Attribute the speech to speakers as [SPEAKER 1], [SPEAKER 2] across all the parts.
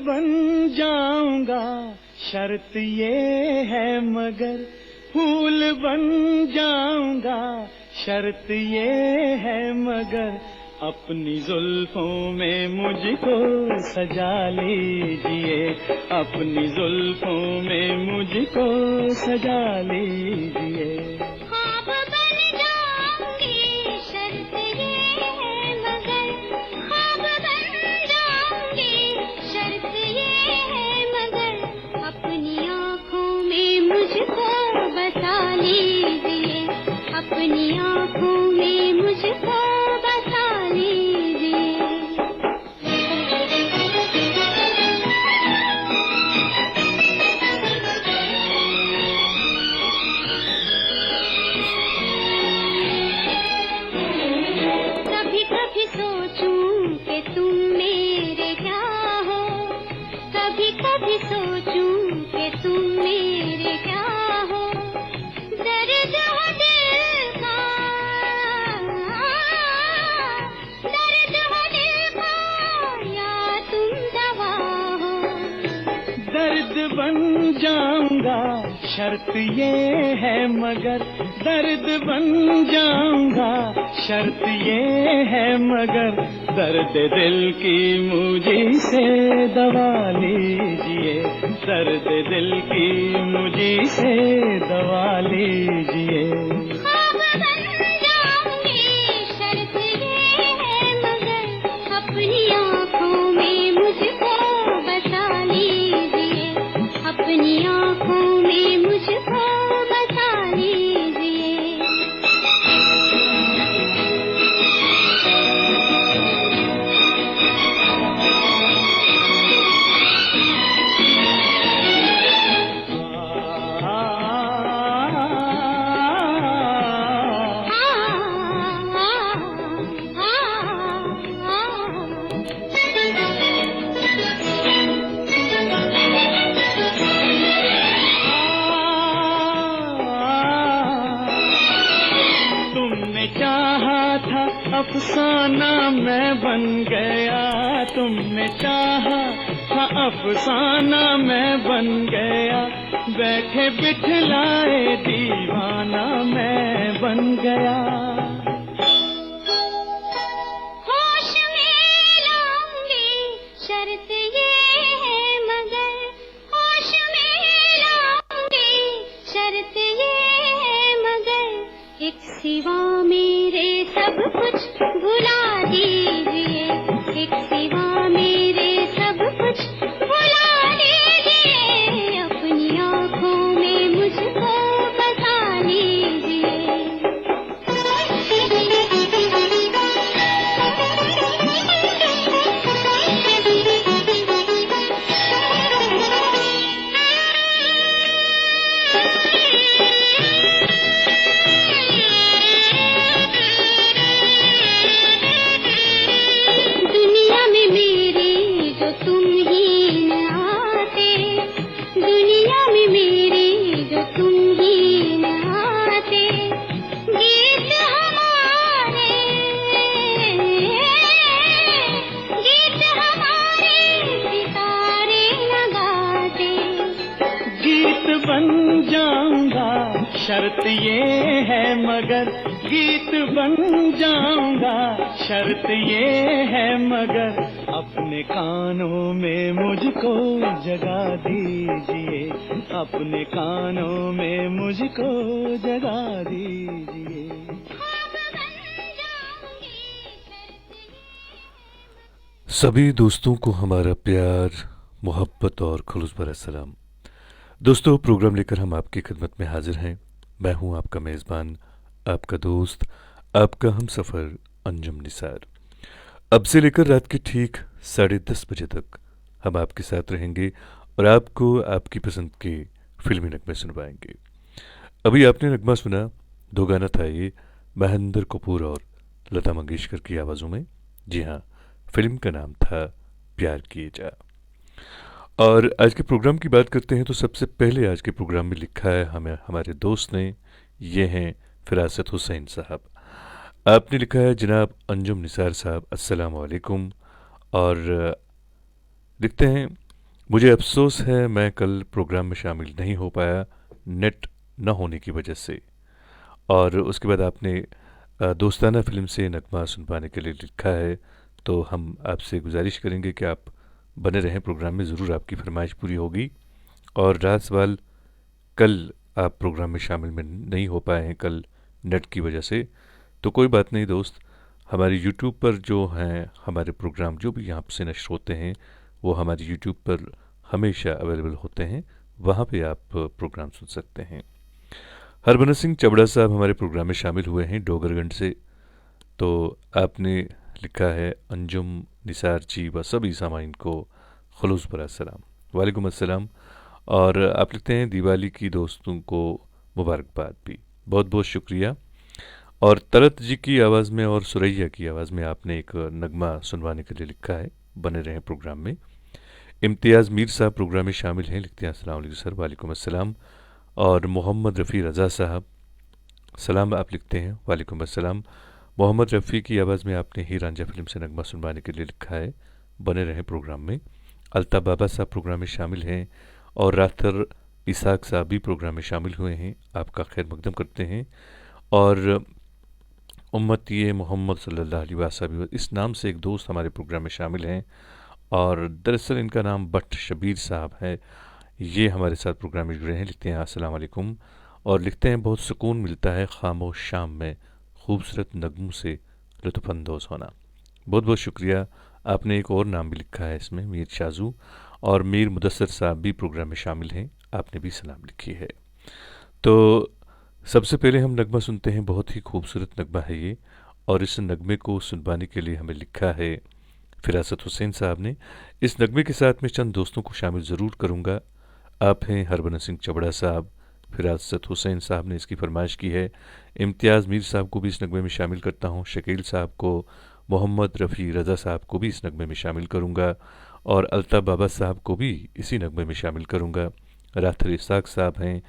[SPEAKER 1] बन जाऊंगा शर्त ये है मगर, फूल बन जाऊंगा शर्त ये है मगर, अपनी जुल्फों में मुझको सजा लीजिए, अपनी जुल्फों में मुझको सजा लीजिए।
[SPEAKER 2] ख्वाब बन जाऊंगी शर्त ये है मगर, ख्वाब बन जाऊंगी शर्त ये है मगर, अपनी आँखों में मुझको बसा लीजिए, अपनी आँखों में मुझको बसा लीजिए। कभी कभी सोचूं कि तुम मेरे क्या हो, कभी कभी सोचूं कि तुम मेरे क्या हो, दर्द हो दिल का, दर्द हो दिल का, या तुम दवा हो।
[SPEAKER 1] दर्द बन जाऊंगा शर्त ये है मगर, दर्द बन जाऊंगा शर्त ये है मगर, दर्द दिल की मुझे से दवा लीजिए, दर्द दिल की मुझे से दवा लीजिए।
[SPEAKER 2] ख्वाब बन जाऊंगी शर्त ये है मगर, अपनी आँखों में मुझको बसा लीजिए, अपनी आँखों में मुझको बसा लीजिए।
[SPEAKER 1] तुमने चाहा था अफसाना मैं बन गया, तुमने चाहा था अफसाना मैं बन गया, बैठे बिठलाए दीवाना मैं बन गया।
[SPEAKER 2] होश में लाऊंगी शर्त ये है मगर, होश में लाऊंगी शर्त ये है मगर, एक सिवा मेरे सब कुछ भुला दीजिए, एक सिवा मेरे सब कुछ भुला दीजिए, अपनी आँखों में मुझको बसा लीजिए। दुनिया में मेरी जो तुम ही न आते, दुनिया में मेरी जो तुम ही न आते, गीत हमारे, गीत हमारे सितारे न गाते।
[SPEAKER 1] गीत बन जाऊंगा शर्त ये है मगर, गीत बन जाऊंगा शर्त ये है मगर, अपने कानों में मुझको जगा दीजिए, अपने कानों में मुझको जगा दीजिए।
[SPEAKER 2] ख्वाब बन जाऊंगी शर्त ये।
[SPEAKER 3] सभी दोस्तों को हमारा प्यार, मोहब्बत और खुलूस भरा सलाम। दोस्तों, प्रोग्राम लेकर हम आपकी खिदमत में हाजिर हैं। मैं हूं आपका मेज़बान, आपका दोस्त, आपका हमसफ़र अंजुम निसार। अब से लेकर रात के ठीक 10:30 बजे तक हम आपके साथ रहेंगे और आपको आपकी पसंद के फिल्मी नगमे सुनवाएंगे। अभी आपने नगमा सुना, दो गाना था ये महेंद्र कपूर और लता मंगेशकर की आवाज़ों में। जी हाँ, फिल्म का नाम था प्यार किए जा। और आज के प्रोग्राम की बात करते हैं तो सबसे पहले आज के प्रोग्राम में लिखा है हमें हमारे दोस्त ने, ये हैं फिरासत हुसैन साहब। आपने लिखा है, जनाब अंजुम निसार साहब अस्सलाम वालेकुम, और लिखते हैं मुझे अफसोस है मैं कल प्रोग्राम में शामिल नहीं हो पाया नेट न होने की वजह से। और उसके बाद आपने दोस्ताना फिल्म से नगमा सुन पाने के लिए लिखा है, तो हम आपसे गुजारिश करेंगे कि आप बने रहें प्रोग्राम में, ज़रूर आपकी फरमाइश पूरी होगी। और रहा सवाल, कल आप प्रोग्राम में शामिल में नहीं हो पाए हैं कल नेट की वजह से, तो कोई बात नहीं दोस्त, हमारे यूट्यूब पर जो हैं हमारे प्रोग्राम जो भी यहाँ से नश्र होते हैं वो हमारे यूट्यूब पर हमेशा अवेलेबल होते हैं, वहाँ पे आप प्रोग्राम सुन सकते हैं। हरभजन सिंह चबड़ा साहब हमारे प्रोग्राम में शामिल हुए हैं डोगरगंज से। तो आपने लिखा है, अंजुम निसार जी व सभी सामाइन को खुलूस भरा सलाम। वालेकुम अस्सलाम। और आप लिखते हैं, दिवाली की दोस्तों को मुबारकबाद भी, बहुत बहुत शुक्रिया। और तलत जी की आवाज़ में और सुरैया की आवाज़ में आपने एक नगमा सुनवाने के लिए लिखा है, बने रहें प्रोग्राम में। इम्तियाज़ मीर साहब प्रोग्राम में शामिल हैं, लिखते हैं अस्सलाम वालेकुम सर। वालेकुम अस्सलाम। और मोहम्मद रफ़ी रज़ा साहब सलाम, आप लिखते हैं वालेकुम अस्सलाम। मोहम्मद रफ़ी की आवाज़ में आपने ही रांझा फिल्म से नगमा सुनवाने के लिए लिखा है, बने रहें प्रोग्राम में। अल्ताफ़ बाबा साहब प्रोग्राम में शामिल हैं और राथर इसाक साहब भी प्रोग्राम में शामिल हुए हैं, आपका खैर मकदम करते हैं। और उम्मती मोहम्मद सल्लल्लाहु अलैहि वसल्लम इस नाम से एक दोस्त हमारे प्रोग्राम में शामिल हैं, और दरअसल इनका नाम बट शबीर साहब है। ये हमारे साथ प्रोग्राम में जुड़े हैं, लिखते हैं अस्सलाम वालेकुम। और लिखते हैं, बहुत सुकून मिलता है खामोश शाम में खूबसूरत नगमों से लुत्फ़अंदोज़ होना। बहुत बहुत शुक्रिया। आपने एक और नाम भी लिखा है इसमें, मीर शाजू। और मीर मुदस्सर साहब भी प्रोग्राम में शामिल हैं, आपने भी सलाम लिखी है। तो सबसे पहले हम नगमा सुनते हैं, बहुत ही खूबसूरत नगमा है ये, और इस नगमे को सुनवाने के लिए हमें लिखा है फिरासत हुसैन साहब ने। इस नगमे के साथ मैं चंद दोस्तों को शामिल ज़रूर करूँगा। आप हैं हरभजन सिंह चबड़ा साहब, फिरासत हुसैन साहब ने इसकी फरमाइश की है। इम्तियाज़ मीर साहब को भी इस नगमे में शामिल करता हूँ, शकील साहब को, मोहम्मद रफ़ी रज़ा साहब को भी इस नगमे में शामिल करूँगा, और अल्ताफ़ बाबा साहब को भी इसी नगमे में शामिल करूँगा। राथर इसाक साहब हैं,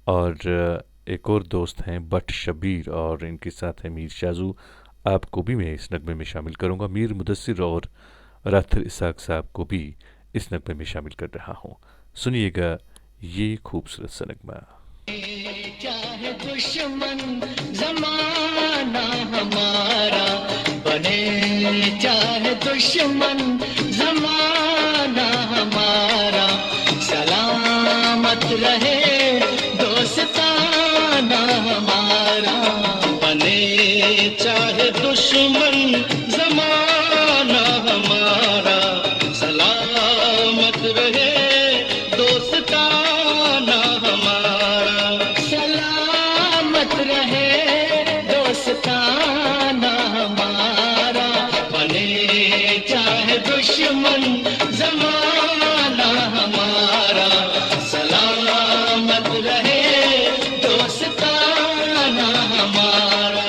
[SPEAKER 3] और एक और दोस्त हैं बट शबीर, और इनके साथ हैं मीर शाजू। आपको भी मैं इस नगमे में शामिल करूँगा। मीर मुदस्सिर और राथर इसाक साहब को भी इस नगमे में शामिल कर रहा हूँ। सुनिएगा ये खूबसूरत सा नगमा।
[SPEAKER 1] चाहे दुश्मन जमाना हमारा बने, चाहे दुश्मन जमाना हमारा, सलामत रहे दोस्ताना हमारा बने, चाहे दुश्मन जमाना हमारा, सलामत रहे दोस्ताना हमारा, सलामत रहे दोस्ताना हमारा बने, चाहे दुश्मन जमाना हमारा, सलामत रहे दोस्ताना हमारा।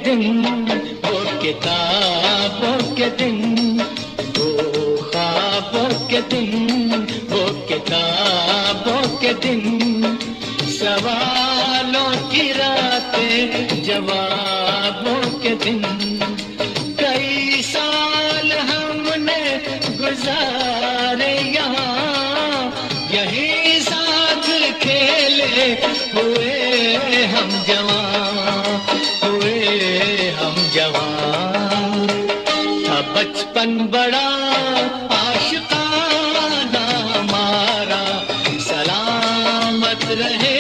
[SPEAKER 1] दिन वो किताबों के दिन, वो ख्वाबों के दिन, वो किताबों के दिन, सवालों की रातें जवाबों के दिन, कई साल हमने गुजारे यहाँ, यही साथ खेले हुए हम जवान, हम जवान, था बचपन बड़ा आशिकाना हमारा, सलामत रहे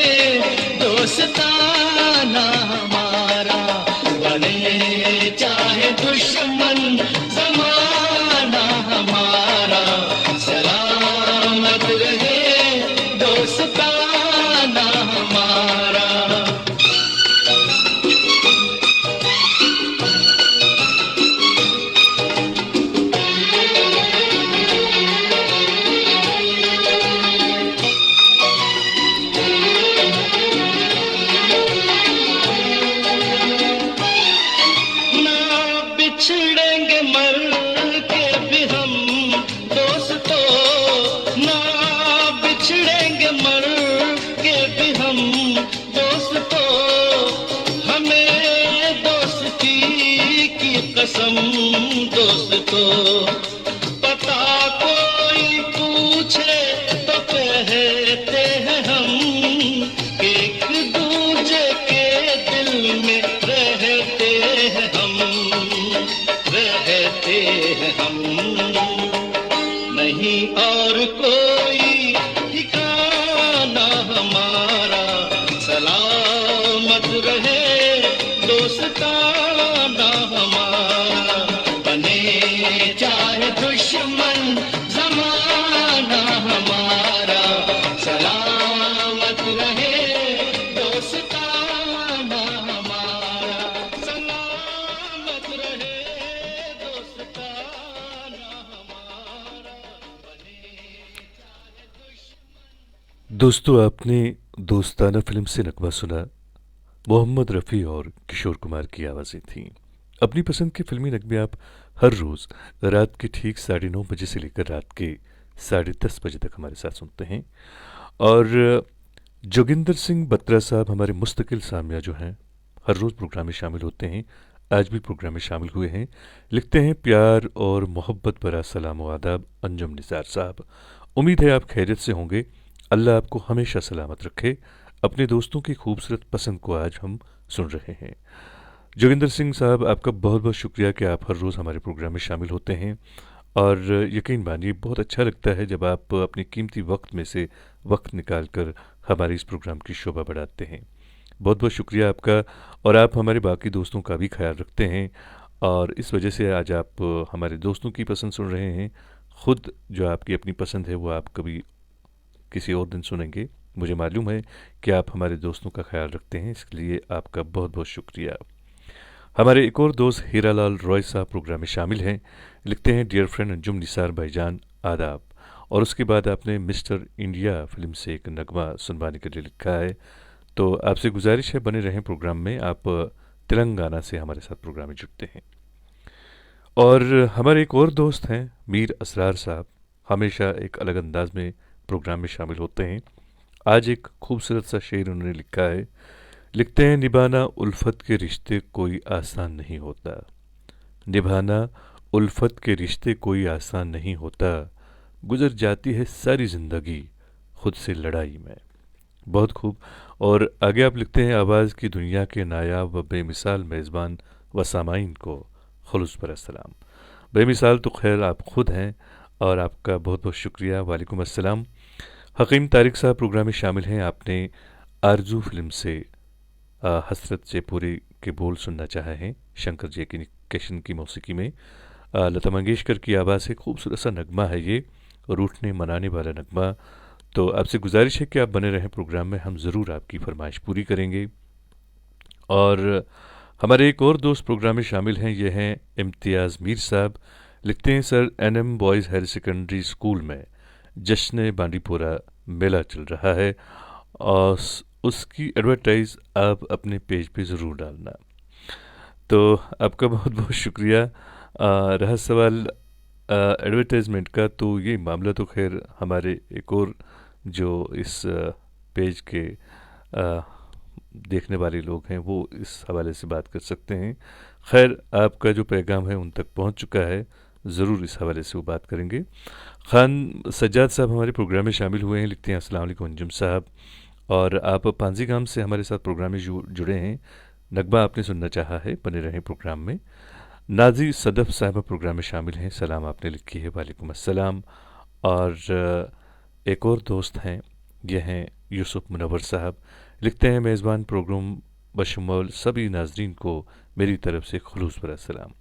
[SPEAKER 1] दोस्ताना हमारा बने, चाहे दुश्मन जमाना हमारा, सलामत रहे दोस्ताना हमारा। को पता कोई पूछे तो कहते हैं हम कि एक दूजे के दिल में रहते हैं हम, रहते हैं हम। नहीं और कोई ठिकाना हमारा, सलामत रहे दोस्ताना हमारा। बने चाहे दुश्मन जमाना हमारा, सलामत रहे दोस्ताना हमारा, सलामत रहे दोस्ताना हमारा।
[SPEAKER 3] दोस्तों, आपने दोस्ताना फिल्म से नगमा सुना। मोहम्मद रफ़ी और किशोर कुमार की आवाज़ें थीं। अपनी पसंद के फिल्मी नगमे आप हर रोज़ रात के ठीक 9:30 बजे से लेकर रात के 10:30 बजे तक हमारे साथ सुनते हैं। और जोगिंदर सिंह बत्रा साहब हमारे मुस्तकिल सामिया जो हैं, हर रोज़ प्रोग्राम में शामिल होते हैं। आज भी प्रोग्राम में शामिल हुए हैं। लिखते हैं प्यार और मोहब्बत भरा सलाम व आदाब अंजुम निसार साहब। उम्मीद है आप खैरियत से होंगे। अल्लाह आपको हमेशा सलामत रखे। अपने दोस्तों की खूबसूरत पसंद को आज हम सुन रहे हैं। जोगिंदर सिंह साहब, आपका बहुत बहुत शुक्रिया कि आप हर रोज़ हमारे प्रोग्राम में शामिल होते हैं। और यकीन मानिए, बहुत अच्छा लगता है जब आप अपने कीमती वक्त में से वक्त निकाल कर हमारे इस प्रोग्राम की शोभा बढ़ाते हैं। बहुत बहुत शुक्रिया आपका। और आप हमारे बाकी दोस्तों का भी ख्याल रखते हैं, और इस वजह से आज आप हमारे दोस्तों की पसंद सुन रहे हैं। ख़ुद जो आपकी अपनी पसंद है वो आप कभी किसी और दिन सुनेंगे। मुझे मालूम है कि आप हमारे दोस्तों का ख्याल रखते हैं, इसके लिए आपका बहुत बहुत शुक्रिया। हमारे एक और दोस्त हीरालाल रॉय साहब प्रोग्राम में शामिल हैं। लिखते हैं डियर फ्रेंड अंजुम निसार भाईजान आदाब। और उसके बाद आपने मिस्टर इंडिया फिल्म से एक नगमा सुनवाने के लिए लिखा है। तो आपसे गुजारिश है, बने रहें प्रोग्राम में। आप तेलंगाना से हमारे साथ प्रोग्राम में जुड़ते हैं। और हमारे एक और दोस्त हैं मीर असरार साहब, हमेशा एक अलग अंदाज में प्रोग्राम में शामिल होते हैं। आज एक खूबसूरत सा शेर उन्होंने लिखा है। लिखते हैं निभाना उल्फत के रिश्ते कोई आसान नहीं होता, निभाना उल्फत के रिश्ते कोई आसान नहीं होता, गुजर जाती है सारी ज़िंदगी खुद से लड़ाई में। बहुत खूब। और आगे आप लिखते हैं आवाज़ की दुनिया के नायाब व बेमिसाल मेज़बान व सामाइन को खुलूस पर सलाम। बेमिसाल तो खैर आप ख़ुद हैं, और आपका बहुत बहुत शुक्रिया। वालेकुम अस्सलाम। हकीम तारिक साहब प्रोग्राम में शामिल हैं। आपने आरजू फिल्म से हसरत जयपुरी के बोल सुनना चाहे हैं। शंकर जय की कैशन की मौसीकी में लता मंगेशकर की आवाज़ से खूबसूरत सा नगमा है ये, रूठने मनाने वाला नगमा। तो आपसे गुजारिश है कि आप बने रहें प्रोग्राम में, हम ज़रूर आपकी फरमाइश पूरी करेंगे। और हमारे एक और दोस्त प्रोग्राम में शामिल हैं, ये हैं इम्तियाज़ मीर साहब। लिखते हैं sir NM boys higher secondary school में जश्न बांडीपोरा मेला चल रहा है, और उसकी एडवर्टाइज आप अपने पेज पे ज़रूर डालना। तो आपका बहुत बहुत शुक्रिया। रहा सवाल एडवर्टाइजमेंट का, तो ये मामला तो खैर हमारे एक और जो इस पेज के देखने वाले लोग हैं वो इस हवाले से बात कर सकते हैं। खैर, आपका जो पैगाम है उन तक पहुंच चुका है, ज़रूर इस हवाले से वो बात करेंगे। खान सज्जाद साहब हमारे प्रोग्राम में शामिल हुए हैं। लिखते हैं अस्सलाम वालेकुम अंजुम साहब, और आप पांजीगाम से हमारे साथ प्रोग्राम में जुड़े हैं। नगमा आपने सुनना चाहा है, बने रहें प्रोग्राम में। नाजी सदफ़ साहब प्रोग्राम में शामिल हैं। सलाम आपने लिखी है, वालेकुम अस्सलाम। और एक और दोस्त हैं, ये हैं यूसुफ मुनव्वर साहब। लिखते हैं मेज़बान प्रोग्राम बशमूल सभी नाजरीन को मेरी तरफ से खुलूस भरा सलाम।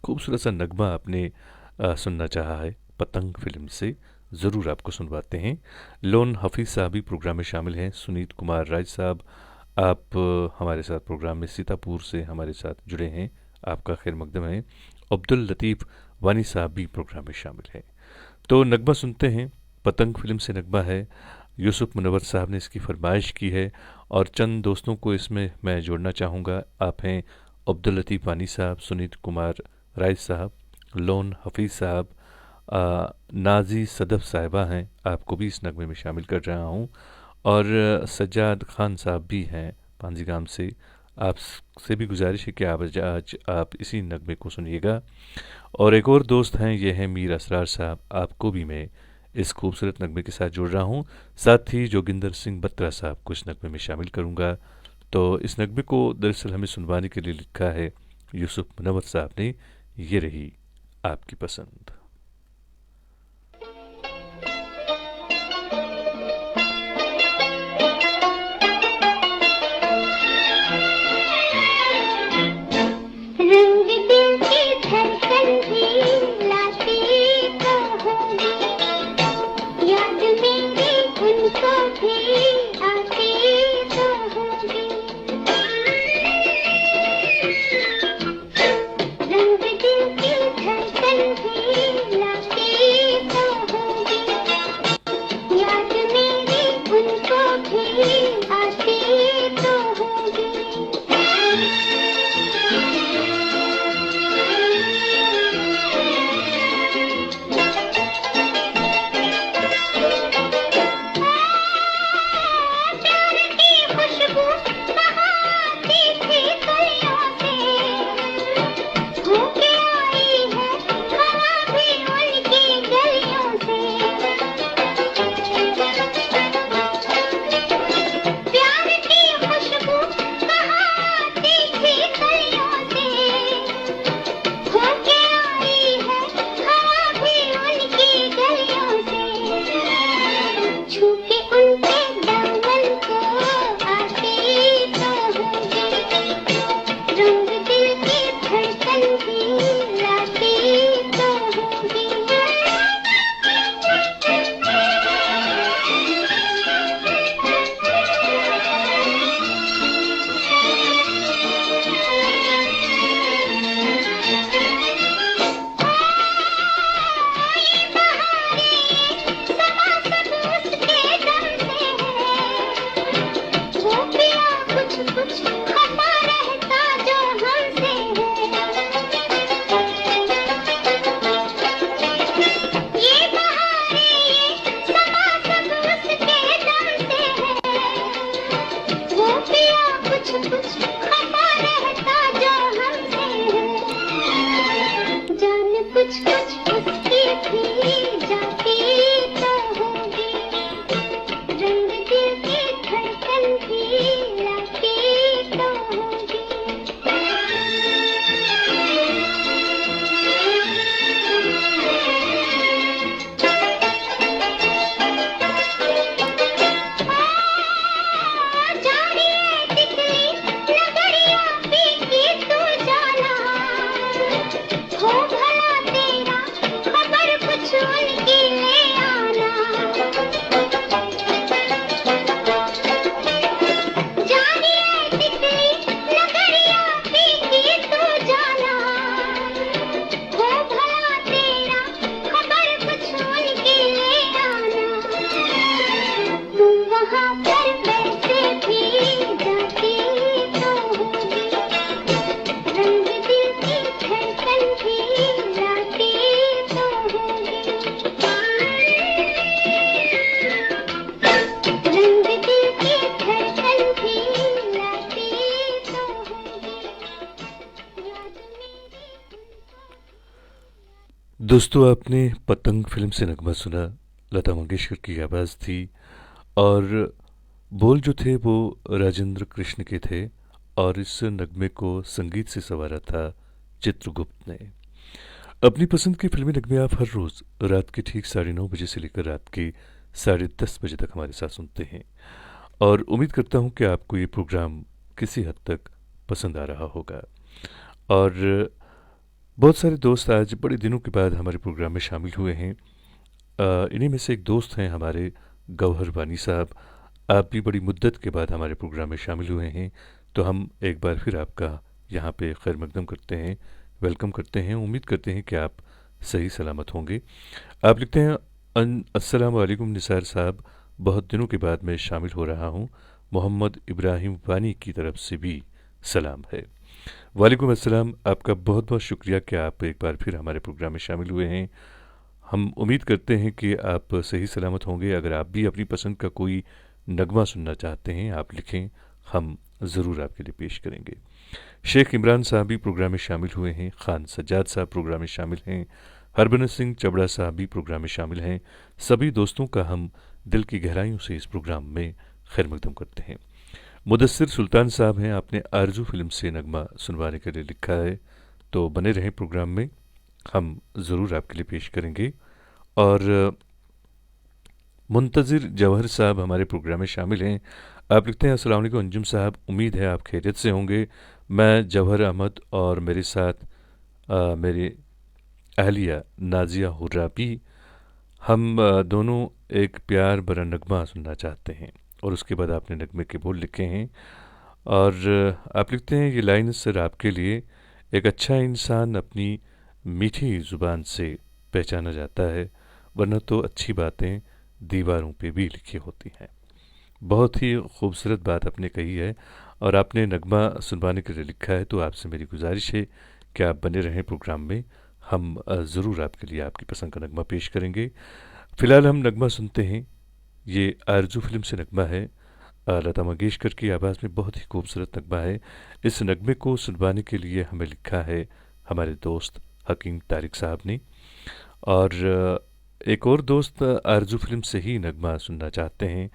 [SPEAKER 3] खूबसूरत सा नगमा आपने सुनना चाहा है, पतंग फिल्म से, ज़रूर आपको सुनवाते हैं। लोन हफीज़ साहब भी प्रोग्राम में शामिल हैं। सुनीत कुमार राज साहब, आप हमारे साथ प्रोग्राम में सीतापुर से हमारे साथ जुड़े हैं, आपका खैर मकदम है। अब्दुल लतीफ़ वानी साहब भी प्रोग्राम में शामिल हैं। तो नगमा सुनते हैं, पतंग फिल्म से नगमा है। यूसुफ मुनव्वर साहब ने इसकी फरमाइश की है, और चंद दोस्तों को इसमें मैं जोड़ना चाहूँगा। आप हैं अब्दुल लतीफ़ वानी साहब, सुनीत कुमार राय साहब, लोन हफीज़ साहब, नाजी सदफ़ साहिबा हैं, आपको भी इस नगमे में शामिल कर रहा हूँ। और सज्जाद खान साहब भी हैं पांजीगाम से, आपसे भी गुजारिश है कि आज आप इसी नगमे को सुनिएगा। और एक और दोस्त हैं, ये हैं मीर असरार साहब। आपको भी मैं इस खूबसूरत नगमे के साथ जोड़ रहा हूँ। साथ ही जोगिंदर सिंह बत्रा साहब को इस नगमे में शामिल करूँगा। तो इस नगमे को दरअसल हमें सुनवाने के लिए लिखा है यूसुफ मुनव्वर साहब ने। ये रही आपकी पसंद।
[SPEAKER 2] रंग दिल की धड़कन भी लाती तो होगी, याद मेरी उनको भी आती तो होगी। रंग दिल की धड़कन भी लाती तो होगी, याद मेरी उनको भी आती तो होगी। प्यार की खुशबू बहाती थी कलियों से, होके आई है हवा भी उनकी गलियों से। प्यार की खुशबू बहाती थी कलियों से, होके आई है हवा भी उनकी गलियों से। छू के उनके दामन को आती तो होगी, रंग दिल की धड़कन भी लाती तो होगी। समा सब उसके दम से है, वो पिया कुछ कुछ खफा रहता जो हमसे है। ये बहारें ये समा सब उसके दम से है, वो पिया कुछ कुछ खफा रहता जो हमसे है। जान कुछ कुछ उसकी भी जाती तो होगी, रंग दिल की धड़कन भी लाती तो होगी। जानिए तितली नगरिया पीकी तू जाना, हो भला तेरा खबर कुछ उनकी ले आना। जानिए तितली नगरिया पीकी तू जाना, हो भला तेरा खबर कुछ उनकी ले आना। तुम वहाँ पर वैसे भी जाती तो होगी, रंग दिल की धड़कन भी लाती तो होगी। रंग दिल की धड़कन भी लाती तो होगी, याद मेरी
[SPEAKER 3] दोस्तों, आपने पतंग फिल्म से नगमा सुना। लता मंगेशकर की आवाज़ थी और बोल जो थे वो राजेंद्र कृष्ण के थे। और इस नगमे को संगीत से संवारा था चित्रगुप्त ने। अपनी पसंद की फिल्मी नगमे आप हर रोज़ रात के ठीक 9:30 बजे से लेकर रात के 10:30 बजे तक हमारे साथ सुनते हैं। और उम्मीद करता हूँ कि आपको ये प्रोग्राम किसी हद तक पसंद आ रहा होगा। और बहुत सारे दोस्त आज बड़े दिनों के बाद हमारे प्रोग्राम में शामिल हुए हैं। इन्हीं में से एक दोस्त हैं हमारे गौहर वानी साहब। आप भी बड़ी मुद्दत के बाद हमारे प्रोग्राम में शामिल हुए हैं, तो हम एक बार फिर आपका यहाँ पे खैर मकदम करते हैं, वेलकम करते हैं। उम्मीद करते हैं कि आप सही सलामत होंगे। आप लिखते हैं अस्सलाम वालेकुम निसार साहब, बहुत दिनों के बाद मैं शामिल हो रहा हूँ। मोहम्मद इब्राहिम वानी की तरफ से भी सलाम है। वालेकुम अस्सलाम। आपका बहुत बहुत शुक्रिया कि आप एक बार फिर हमारे प्रोग्राम में शामिल हुए हैं। हम उम्मीद करते हैं कि आप सही सलामत होंगे। अगर आप भी अपनी पसंद का कोई नगमा सुनना चाहते हैं, आप लिखें, हम ज़रूर आपके लिए पेश करेंगे। शेख इमरान साहब भी प्रोग्राम में शामिल हुए हैं, खान सज्जाद साहब प्रोग्राम में शामिल हैं, हरबंस सिंह चबड़ा साहब भी प्रोग्राम में शामिल हैं। सभी दोस्तों का हम दिल की गहराइयों से इस प्रोग्राम में खैर मकदम करते हैं। मुदस्सिर सुल्तान साहब हैं, आपने आरजू फिल्म से नगमा सुनवाने के लिए लिखा है, तो बने रहें प्रोग्राम में, हम ज़रूर आपके लिए पेश करेंगे। और मुंतज़िर जवाहर साहब हमारे प्रोग्राम में शामिल हैं। आप लिखते हैं, अस्सलाम वालेकुम अंजुम साहब, उम्मीद है आप खैरियत से होंगे। मैं जवाहर अहमद और मेरे साथ मेरे अहलिया नाजिया हुर्राबी, हम दोनों एक प्यार भरा नगमा सुनना चाहते हैं। और उसके बाद आपने नगमे के बोल लिखे हैं। और आप लिखते हैं, ये लाइन सर आपके लिए, एक अच्छा इंसान अपनी मीठी ज़ुबान से पहचाना जाता है, वरना तो अच्छी बातें दीवारों पे भी लिखी होती हैं। बहुत ही खूबसूरत बात आपने कही है और आपने नगमा सुनवाने के लिए लिखा है, तो आपसे मेरी गुजारिश है कि आप बने रहें प्रोग्राम में, हम ज़रूर आपके लिए आपकी पसंद का नगमा पेश करेंगे। फ़िलहाल हम नगमा सुनते हैं, ये आरजू फिल्म से नगमा है, लता मंगेशकर की आवाज़ में बहुत ही खूबसूरत नगमा है। इस नगमे को सुनवाने के लिए हमें लिखा है हमारे दोस्त हकीम तारिक साहब ने। और एक और दोस्त आरजू फिल्म से ही नगमा सुनना चाहते हैं,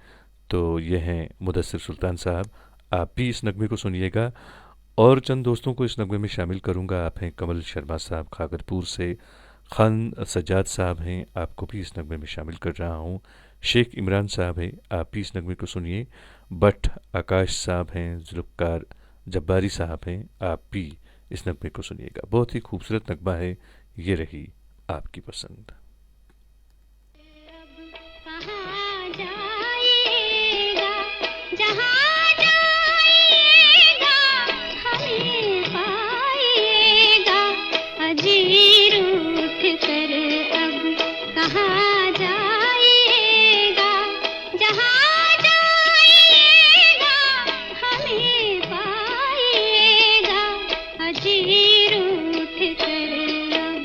[SPEAKER 3] तो ये हैं मुदस्सिर सुल्तान साहब। आप भी इस नगमे को सुनिएगा। और चंद दोस्तों को इस नगमे में शामिल करूंगा। आप हैं कमल शर्मा साहब खागरपुर से, खान सज्जाद साहब हैं, आपको भी इस नगमे में शामिल कर रहा हूँ। शेख इमरान साहब हैं, आप भी इस नगमे को सुनिए। भट्ट आकाश साहब हैं, जुल्फ़कार जब्बारी साहब हैं, आप भी इस नगमे को सुनिएगा। बहुत ही खूबसूरत नगमा है, ये रही आपकी पसंद।
[SPEAKER 2] कहाँ जाएगा, जहाँ जाएगा हमें पाएगा, अजीर उठ कर अब कहाँ जाएगा, जहाँ जाएगा हमें पाएगा, अजीर उठ कर अब।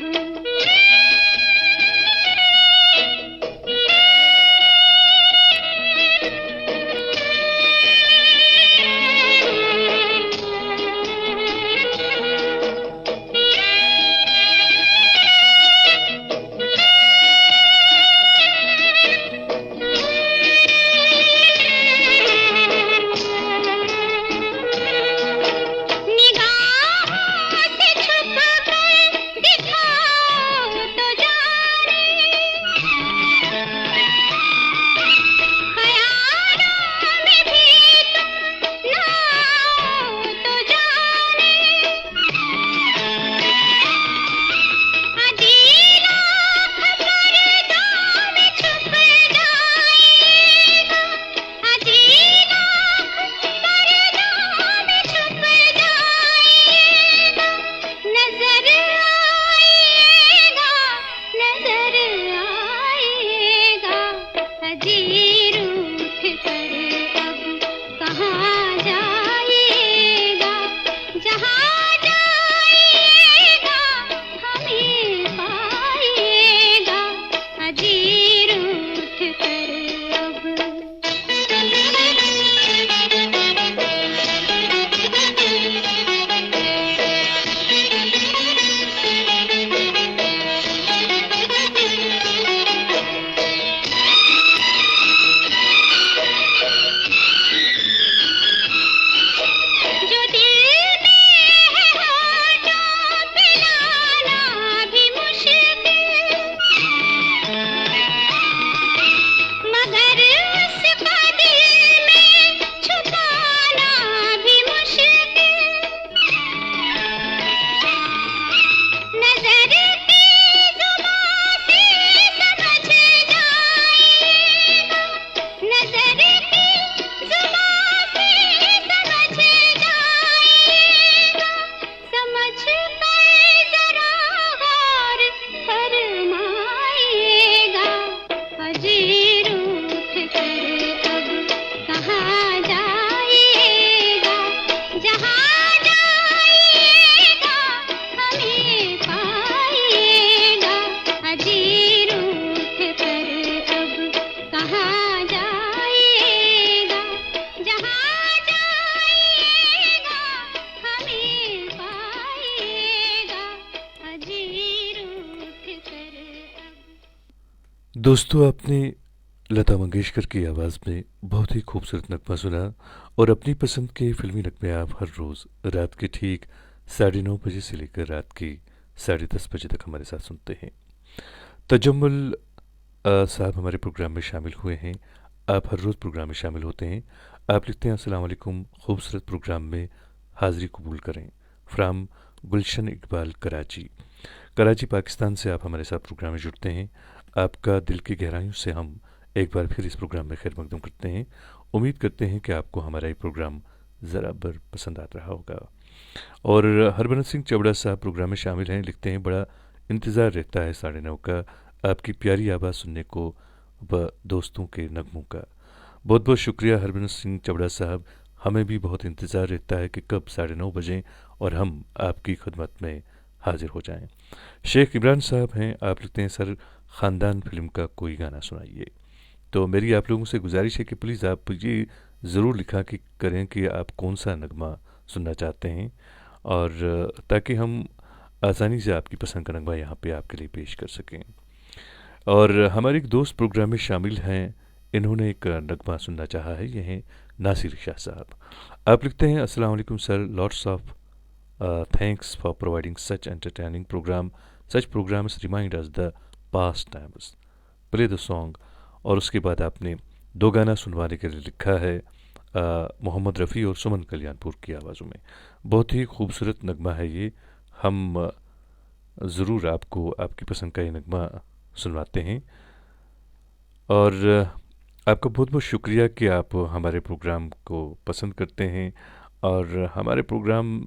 [SPEAKER 3] दोस्तों, आपने लता मंगेशकर की आवाज़ में बहुत ही खूबसूरत नगमा सुना और अपनी पसंद के फिल्मी नगमे आप हर रोज़ रात के ठीक 9:30 बजे से लेकर रात के 10:30 बजे तक हमारे साथ सुनते हैं। तजम्मुल साहब हमारे प्रोग्राम में शामिल हुए हैं। आप हर रोज़ प्रोग्राम में शामिल होते हैं। आप लिखते हैं, अस्सलाम वालेकुम, खूबसूरत प्रोग्राम में हाज़िरी कबूल करें। फ्राम गुलशन इकबाल, कराची। कराची पाकिस्तान से आप हमारे साथ प्रोग्राम में जुड़ते हैं। आपका दिल की गहराइयों से हम एक बार फिर इस प्रोग्राम में खैर मकदम करते हैं। उम्मीद करते हैं कि आपको हमारा ये प्रोग्राम ज़रा बर पसंद आ रहा होगा। और हरभजन सिंह चवड़ा साहब प्रोग्राम में शामिल हैं। लिखते हैं, बड़ा इंतज़ार रहता है 9:30 का आपकी प्यारी आवाज़ सुनने को व दोस्तों के नगमों का। बहुत बहुत शुक्रिया हरभजन सिंह चवड़ा साहब। हमें भी बहुत इंतज़ार रहता है कि कब 9:30 बजें और हम आपकी खिदमत में हाजिर हो जाएं। शेख इमरान साहब हैं। आप लिखते हैं, सर ख़ानदान फिल्म का कोई गाना सुनाइए। तो मेरी आप लोगों से गुजारिश है कि प्लीज़ आप ये ज़रूर लिखा कि करें कि आप कौन सा नगमा सुनना चाहते हैं, और ताकि हम आसानी से आपकी पसंद का नगमा यहाँ पे आपके लिए पेश कर सकें। और हमारे एक दोस्त प्रोग्राम में शामिल हैं, इन्होंने एक नगमा सुनना चाहा है। ये हैं नासिर शाह साहब। आप लिखते हैं, अस्सलाम वालेकुम sir, lots of thanks for providing such entertaining programme, such programmes remind us the past times, play the song. और उसके बाद आपने दो गाना सुनवाने के लिए लिखा है, मोहम्मद रफ़ी और सुमन कल्याणपुर की आवाज़ों में। बहुत ही खूबसूरत नगमा है ये। हम ज़रूर आपको आपकी पसंद का ये नगमा सुनवाते हैं। और आपका बहुत बहुत शुक्रिया कि आप हमारे प्रोग्राम को पसंद करते हैं, और हमारे प्रोग्राम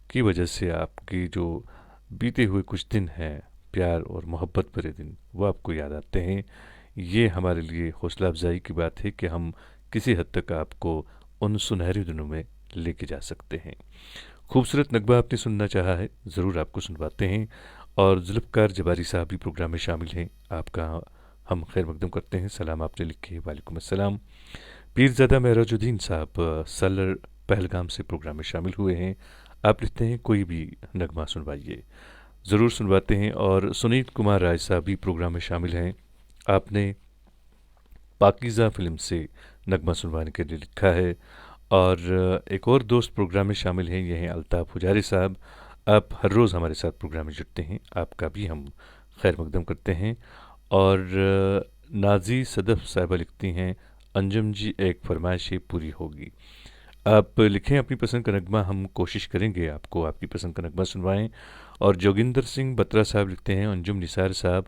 [SPEAKER 3] की वजह से आपकी जो बीते हुए कुछ दिन हैं, प्यार और मोहब्बत भरे दिन, वो आपको याद आते हैं। ये हमारे लिए हौसला अफजाई की बात है कि हम किसी हद तक आपको उन सुनहरे दिनों में लेके जा सकते हैं। खूबसूरत नगमा आपने सुनना चाहा है, ज़रूर आपको सुनवाते हैं। और जुल्फ़कार जबारी साहब भी प्रोग्राम में शामिल हैं। आपका हम खैर मकदम करते हैं। सलाम आपने लिखे, वालेकुम अस्सलाम। पीरज़ादा महराजुद्दीन साहब सलर पहलगाम से प्रोग्राम में शामिल हुए हैं। आप लिखते हैं, कोई भी नगमा सुनवाइए। ज़रूर सुनवाते हैं। और सुनीत कुमार राय साहब भी प्रोग्राम में शामिल हैं। आपने पाकीज़ा फ़िल्म से नगमा सुनवाने के लिए लिखा है। और एक और दोस्त प्रोग्राम में शामिल हैं, ये हैं अल्ताफ़ हुजारी साहब। आप हर रोज़ हमारे साथ प्रोग्राम में जुड़ते हैं, आपका भी हम खैर मकदम करते हैं। और नाजी सदफ़ साहिबा लिखती हैं, अंजुम जी एक फरमाइश पूरी होगी। आप लिखें अपनी पसंद का नगमा, हम कोशिश करेंगे आपको आपकी पसंद का नगमा सुनवाएं। और जोगिंदर सिंह बत्रा साहब लिखते हैं, अंजुम निसार साहब,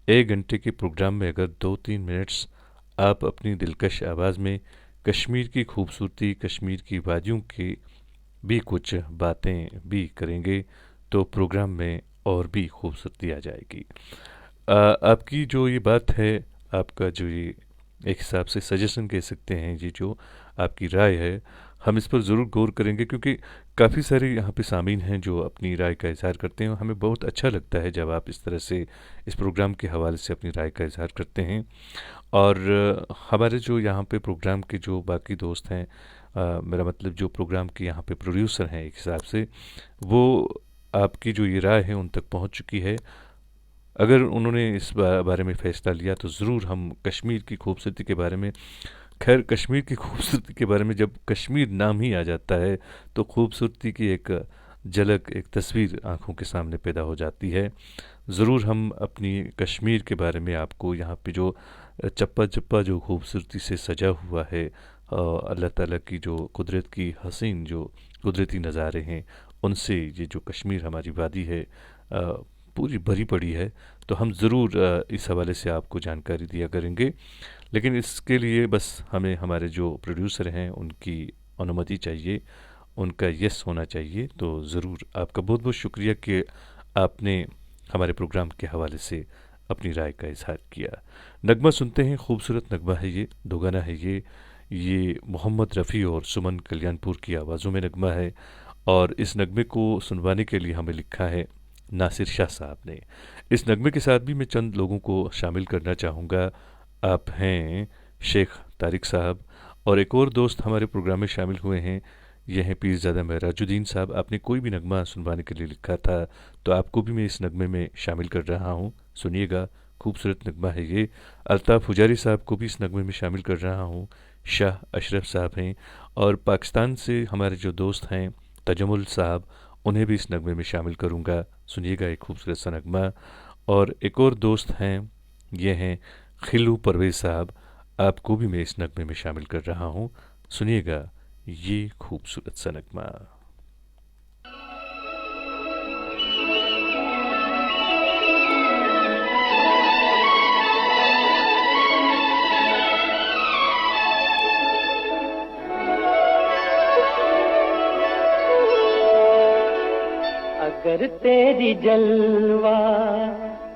[SPEAKER 3] 1 घंटे के प्रोग्राम में अगर 2-3 मिनट्स आप अपनी दिलकश आवाज़ में कश्मीर की खूबसूरती, कश्मीर की वादियों की भी कुछ बातें भी करेंगे तो प्रोग्राम में और भी खूबसूरती आ जाएगी। आपकी जो ये बात है, आपका जो ये एक हिसाब से सजेशन कह सकते हैं, ये जो आपकी राय है, हम इस पर ज़रूर गौर करेंगे, क्योंकि काफ़ी सारे यहाँ पे सामीन हैं जो अपनी राय का इज़हार करते हैं। हमें बहुत अच्छा लगता है जब आप इस तरह से इस प्रोग्राम के हवाले से अपनी राय का इज़हार करते हैं। और हमारे जो यहाँ पे प्रोग्राम के जो बाकी दोस्त हैं, मेरा मतलब जो प्रोग्राम के यहाँ पे प्रोड्यूसर हैं, एक हिसाब से वो आपकी जो ये राय है उन तक पहुँच चुकी है। अगर उन्होंने इस बारे में फ़ैसला लिया तो ज़रूर हम कश्मीर की खूबसूरती के बारे में, खैर कश्मीर की खूबसूरती के बारे में जब कश्मीर नाम ही आ जाता है तो खूबसूरती की एक झलक, एक तस्वीर आँखों के सामने पैदा हो जाती है। ज़रूर हम अपनी कश्मीर के बारे में आपको यहाँ पे जो चप्पा चप्पा जो खूबसूरती से सजा हुआ है, अल्लाह ताला की जो कुदरत की हसीन जो कुदरती नज़ारे हैं, उनसे ये जो कश्मीर हमारी वादी है पूरी भरी पड़ी है, तो हम ज़रूर इस हवाले से आपको जानकारी दिया करेंगे। लेकिन इसके लिए बस हमें हमारे जो प्रोड्यूसर हैं उनकी अनुमति चाहिए, उनका यस होना चाहिए। तो ज़रूर आपका बहुत बहुत शुक्रिया कि आपने हमारे प्रोग्राम के हवाले से अपनी राय का इजहार किया। नगमा सुनते हैं, खूबसूरत नगमा है ये, दो गाना है ये मोहम्मद रफ़ी और सुमन कल्याणपुर की आवाज़ों में नगमा है। और इस नगमे को सुनवाने के लिए हमें लिखा है नासिर शाह साहब ने। इस नगमे के साथ भी मैं चंद लोगों को शामिल करना चाहूँगा। आप हैं शेख तारिक साहब, और एक और दोस्त हमारे प्रोग्राम में शामिल हुए हैं, यह हैं पीरज़ादा महराजुद्दीन साहब। आपने कोई भी नगमा सुनवाने के लिए लिखा था, तो आपको भी मैं इस नगमे में शामिल कर रहा हूँ। सुनिएगा, खूबसूरत नगमा है ये। अल्ताफ़ हुजारी साहब को भी इस नगमे में शामिल कर रहा हूँ। शाह अशरफ साहब हैं और पाकिस्तान से हमारे जो दोस्त हैं तजमुल साहब, उन्हें भी इस नगमे में शामिल करूँगा। सुनिएगा एक खूबसूरत सा नगमा। और एक और दोस्त हैं, ये हैं खिलू परवेज़ साहब, आपको भी मैं इस नगमे में शामिल कर रहा हूँ। सुनिएगा ये खूबसूरत सा नगमा।
[SPEAKER 4] अगर तेरी जलवा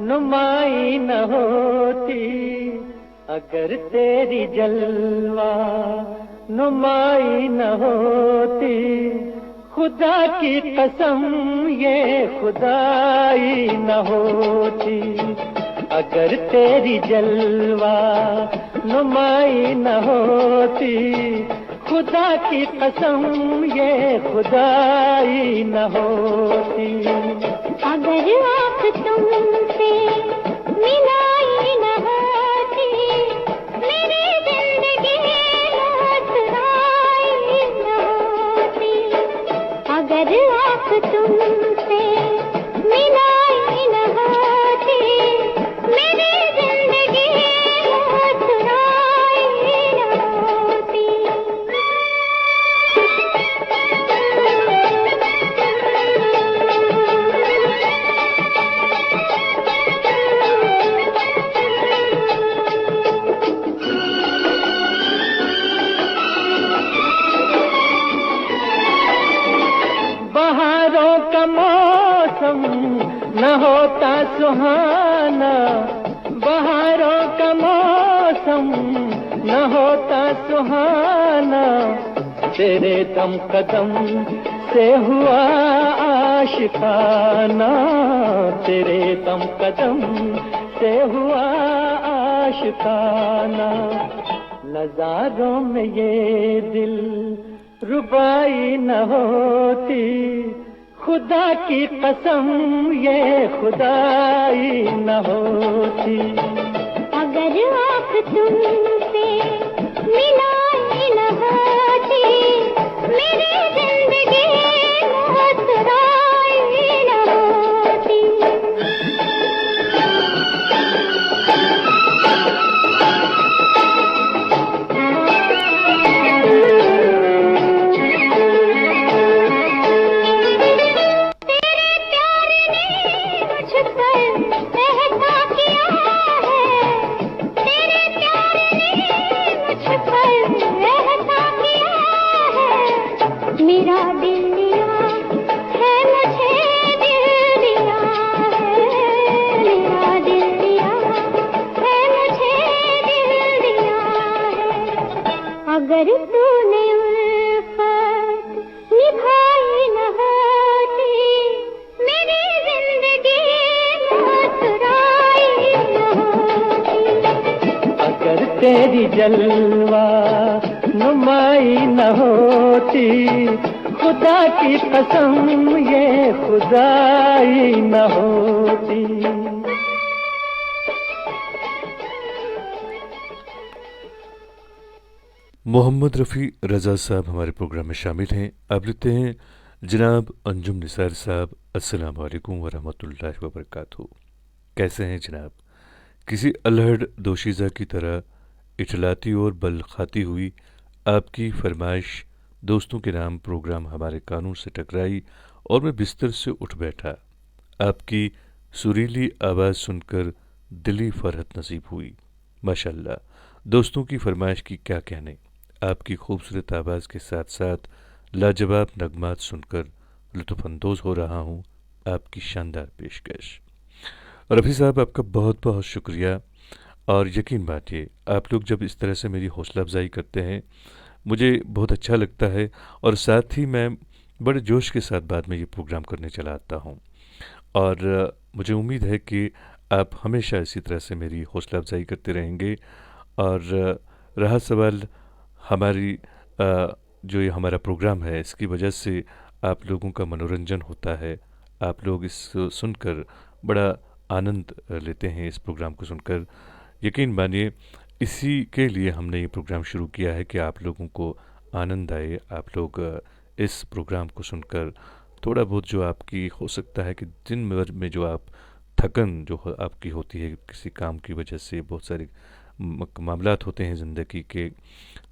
[SPEAKER 4] नुमाई न होती, अगर तेरी जलवा नुमाई न होती, खुदा की कसम ये खुदाई न होती। अगर तेरी जलवा नुमाई न होती, खुदा की कसम ये खुदाई न होती।
[SPEAKER 2] अगर आँख तुमसे मिलाई न होती, मेरी जिंदगी मुस्कुराई न होती। अगर आँख तुमसे मिलाई न होती, मेरी जिंदगी मुस्कुराई न होती।
[SPEAKER 4] बहारों का मौसम न होता सुहाना, बहारों का मौसम न होता सुहाना, तेरे दम कदम से हुआ आशिकाना, तेरे दम कदम से हुआ आशिकाना। नजारों में ये दिल रुबाई न होती, खुदा की कसम ये खुदाई न होती।
[SPEAKER 2] अगर आँख तुमसे मिलाई न होती, मेरी जिंदगी मुस्कुराई न होती। मेरा दिल दिया है, मुझे दिल दिया है, मेरा दिल दिया है, मुझे दिल दिया है। अगर तूने उल्फत निभाई न होती, मेरी जिंदगी मुस्कुराई न होती।
[SPEAKER 4] अगर तेरी जलवा नुमाई न होती, खुदा की कसम ये खुदाई न होती।
[SPEAKER 3] मोहम्मद रफ़ी रज़ा साहब हमारे प्रोग्राम में शामिल हैं। अब लेते हैं जनाब अंजुम निसार साहब। अस्सलाम वालेकुम वरहमतुल्लाहि वबरकातुहू। कैसे हैं जनाब? किसी अल्हड़ दोशीज़ा की तरह इठलाती और बल खाती हुई आपकी फरमाइश दोस्तों के नाम प्रोग्राम हमारे कानून से टकराई और मैं बिस्तर से उठ बैठा। आपकी सुरीली आवाज़ सुनकर दिली फरहत नसीब हुई। माशाअल्लाह, दोस्तों की फरमाइश की क्या कहने। आपकी खूबसूरत आवाज़ के साथ साथ लाजवाब नगमात सुनकर लुत्फ़अंदोज़ हो रहा हूँ। आपकी शानदार पेशकश। रफ़ी साहब, आपका बहुत बहुत शुक्रिया। और यकीन बातिए, आप लोग जब इस तरह से मेरी हौसला अफजाई करते हैं मुझे बहुत अच्छा लगता है, और साथ ही मैं बड़े जोश के साथ बाद में ये प्रोग्राम करने चला आता हूँ। और मुझे उम्मीद है कि आप हमेशा इसी तरह से मेरी हौसला अफजाई करते रहेंगे। और रहा सवाल हमारी जो ये हमारा प्रोग्राम है, इसकी वजह से आप लोगों का मनोरंजन होता है। आप लोग इसको सुनकर बड़ा आनंद लेते हैं इस प्रोग्राम को सुनकर। यकीन मानिए इसी के लिए हमने ये प्रोग्राम शुरू किया है कि आप लोगों को आनंद आए, आप लोग इस प्रोग्राम को सुनकर थोड़ा बहुत जो आपकी हो सकता है कि दिन भर में जो आप थकन जो आपकी होती है किसी काम की वजह से, बहुत सारे मामलात होते हैं ज़िंदगी के,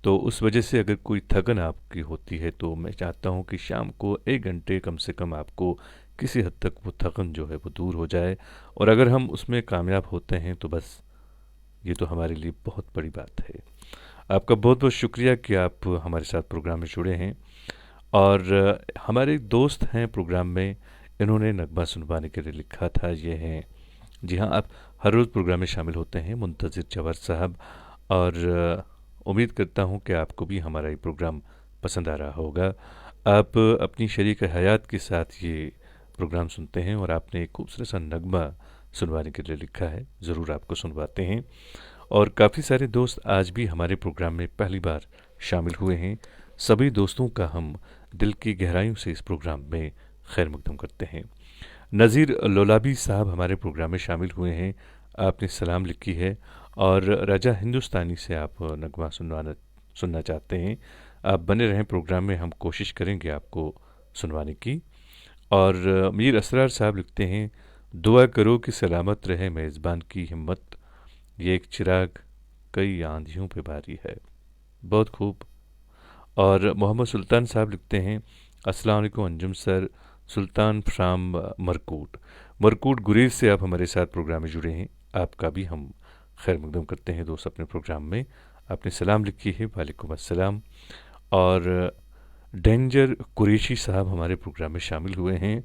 [SPEAKER 3] तो उस वजह से अगर कोई थकन आपकी होती है तो मैं चाहता हूँ कि शाम को 1 घंटे कम से कम आपको किसी हद तक वो थकन जो है वो दूर हो जाए। और अगर हम उसमें कामयाब होते हैं तो बस ये तो हमारे लिए बहुत बड़ी बात है। आपका बहुत बहुत शुक्रिया कि आप हमारे साथ प्रोग्राम में जुड़े हैं। और हमारे एक दोस्त हैं प्रोग्राम में, इन्होंने नगमा सुनवाने के लिए लिखा था। ये हैं, जी हाँ, आप हर रोज़ प्रोग्राम में शामिल होते हैं, मुंतज़िर जवार साहब। और उम्मीद करता हूँ कि आपको भी हमारा ये प्रोग्राम पसंद आ रहा होगा। आप अपनी शरीक हयात के साथ ये प्रोग्राम सुनते हैं और आपने एक खूबसूरत सा नगमा सुनवाने के लिए लिखा है, ज़रूर आपको सुनवाते हैं। और काफ़ी सारे दोस्त आज भी हमारे प्रोग्राम में पहली बार शामिल हुए हैं। सभी दोस्तों का हम दिल की गहराइयों से इस प्रोग्राम में खैर मकदम करते हैं। नज़ीर लोलाबी साहब हमारे प्रोग्राम में शामिल हुए हैं, आपने सलाम लिखी है और राजा हिंदुस्तानी से आप नगमा सुनना चाहते हैं। आप बने रहें प्रोग्राम में, हम कोशिश करेंगे आपको सुनवाने की। और मीर असरार साहब लिखते हैं, दुआ करो कि सलामत रहे मेज़बान की हिम्मत, ये एक चिराग कई आंधियों पे भारी है। बहुत खूब। और मोहम्मद सुल्तान साहब लिखते हैं, अस्सलाम वालेकुम अंजुम सर, सुल्तान फ्राम मरकूट गुरेज से आप हमारे साथ प्रोग्राम में जुड़े हैं। आपका भी हम खैर मकदम करते हैं दोस्त अपने प्रोग्राम में। आपने सलाम लिखी है, वालेकुम अस्सलाम। और डेंजर कुरैशी साहब हमारे प्रोग्राम में शामिल हुए हैं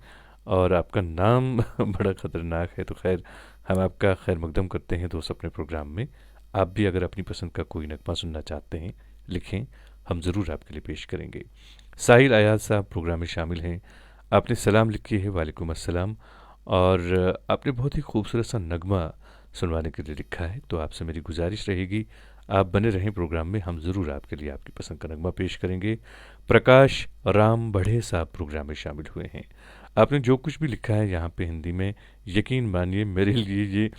[SPEAKER 3] और आपका नाम बड़ा ख़तरनाक है, तो खैर हम आपका खैर मकदम करते हैं दोस्त अपने प्रोग्राम में। आप भी अगर अपनी पसंद का कोई नगमा सुनना चाहते हैं लिखें, हम ज़रूर आपके लिए पेश करेंगे। साहिल आयाज साहब प्रोग्राम में शामिल हैं, आपने सलाम लिखी है, वालेकुम अस्सलाम। और आपने बहुत ही खूबसूरत सा नगमा सुनवाने के लिए लिखा है, तो आपसे मेरी गुजारिश रहेगी आप बने रहें प्रोग्राम में, हम ज़रूर आपके लिए आपकी पसंद का नगमा पेश करेंगे। प्रकाश राम बढ़े साहब प्रोग्राम में शामिल हुए हैं, आपने जो कुछ भी लिखा है यहाँ पे हिंदी में, यकीन मानिए मेरे लिए ये